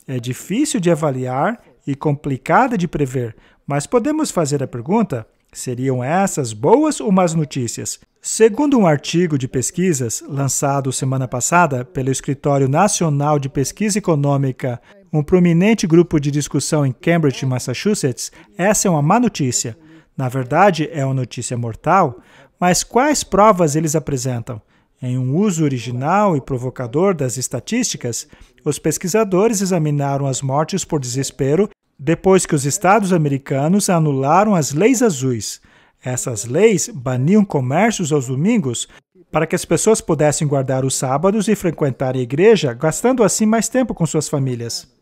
é difícil de avaliar e complicada de prever, mas podemos fazer a pergunta: seriam essas boas ou más notícias? Segundo um artigo de pesquisas lançado semana passada pelo Escritório Nacional de Pesquisa Econômica, um prominente grupo de discussão em Cambridge, Massachusetts, essa é uma má notícia. Na verdade, é uma notícia mortal, mas quais provas eles apresentam? Em um uso original e provocador das estatísticas, os pesquisadores examinaram as mortes por desespero depois que os estados americanos anularam as leis azuis. Essas leis baniam comércios aos domingos para que as pessoas pudessem guardar os sábados e frequentar a igreja, gastando assim mais tempo com suas famílias.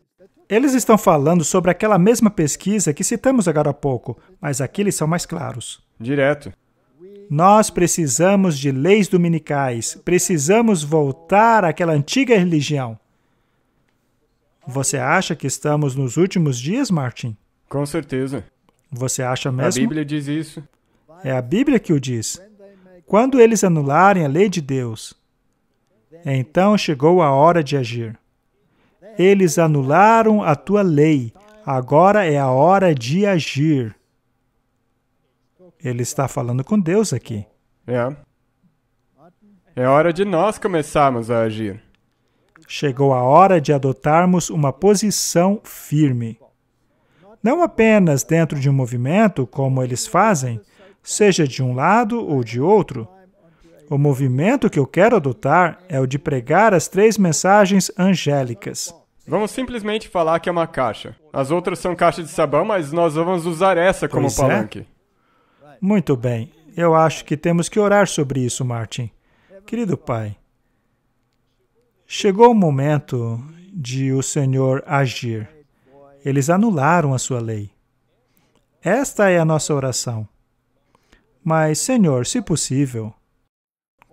Eles estão falando sobre aquela mesma pesquisa que citamos agora há pouco, mas aqui eles são mais claros. Direto. Nós precisamos de leis dominicais, precisamos voltar àquela antiga religião. Você acha que estamos nos últimos dias, Martin? Com certeza. Você acha mesmo? A Bíblia diz isso. É a Bíblia que o diz. Quando eles anularem a lei de Deus, então chegou a hora de agir. Eles anularam a tua lei, agora é a hora de agir. Ele está falando com Deus aqui. É hora de nós começarmos a agir. Chegou a hora de adotarmos uma posição firme. Não apenas dentro de um movimento, como eles fazem, seja de um lado ou de outro. O movimento que eu quero adotar é o de pregar as 3 mensagens angélicas. Vamos simplesmente falar que é uma caixa. As outras são caixas de sabão, mas nós vamos usar essa como palanque. Muito bem. Eu acho que temos que orar sobre isso, Martin. Querido Pai, chegou o momento de o Senhor agir. Eles anularam a sua lei. Esta é a nossa oração. Mas, Senhor, se possível,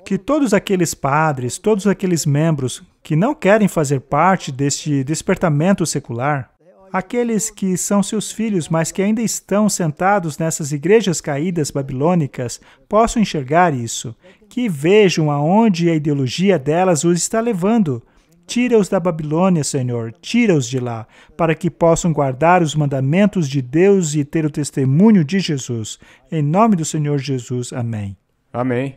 que todos aqueles padres, todos aqueles membros que não querem fazer parte deste despertamento secular, aqueles que são seus filhos, mas que ainda estão sentados nessas igrejas caídas babilônicas, possam enxergar isso, que vejam aonde a ideologia delas os está levando. Tira-os da Babilônia, Senhor, tira-os de lá, para que possam guardar os mandamentos de Deus e ter o testemunho de Jesus. Em nome do Senhor Jesus, amém. Amém.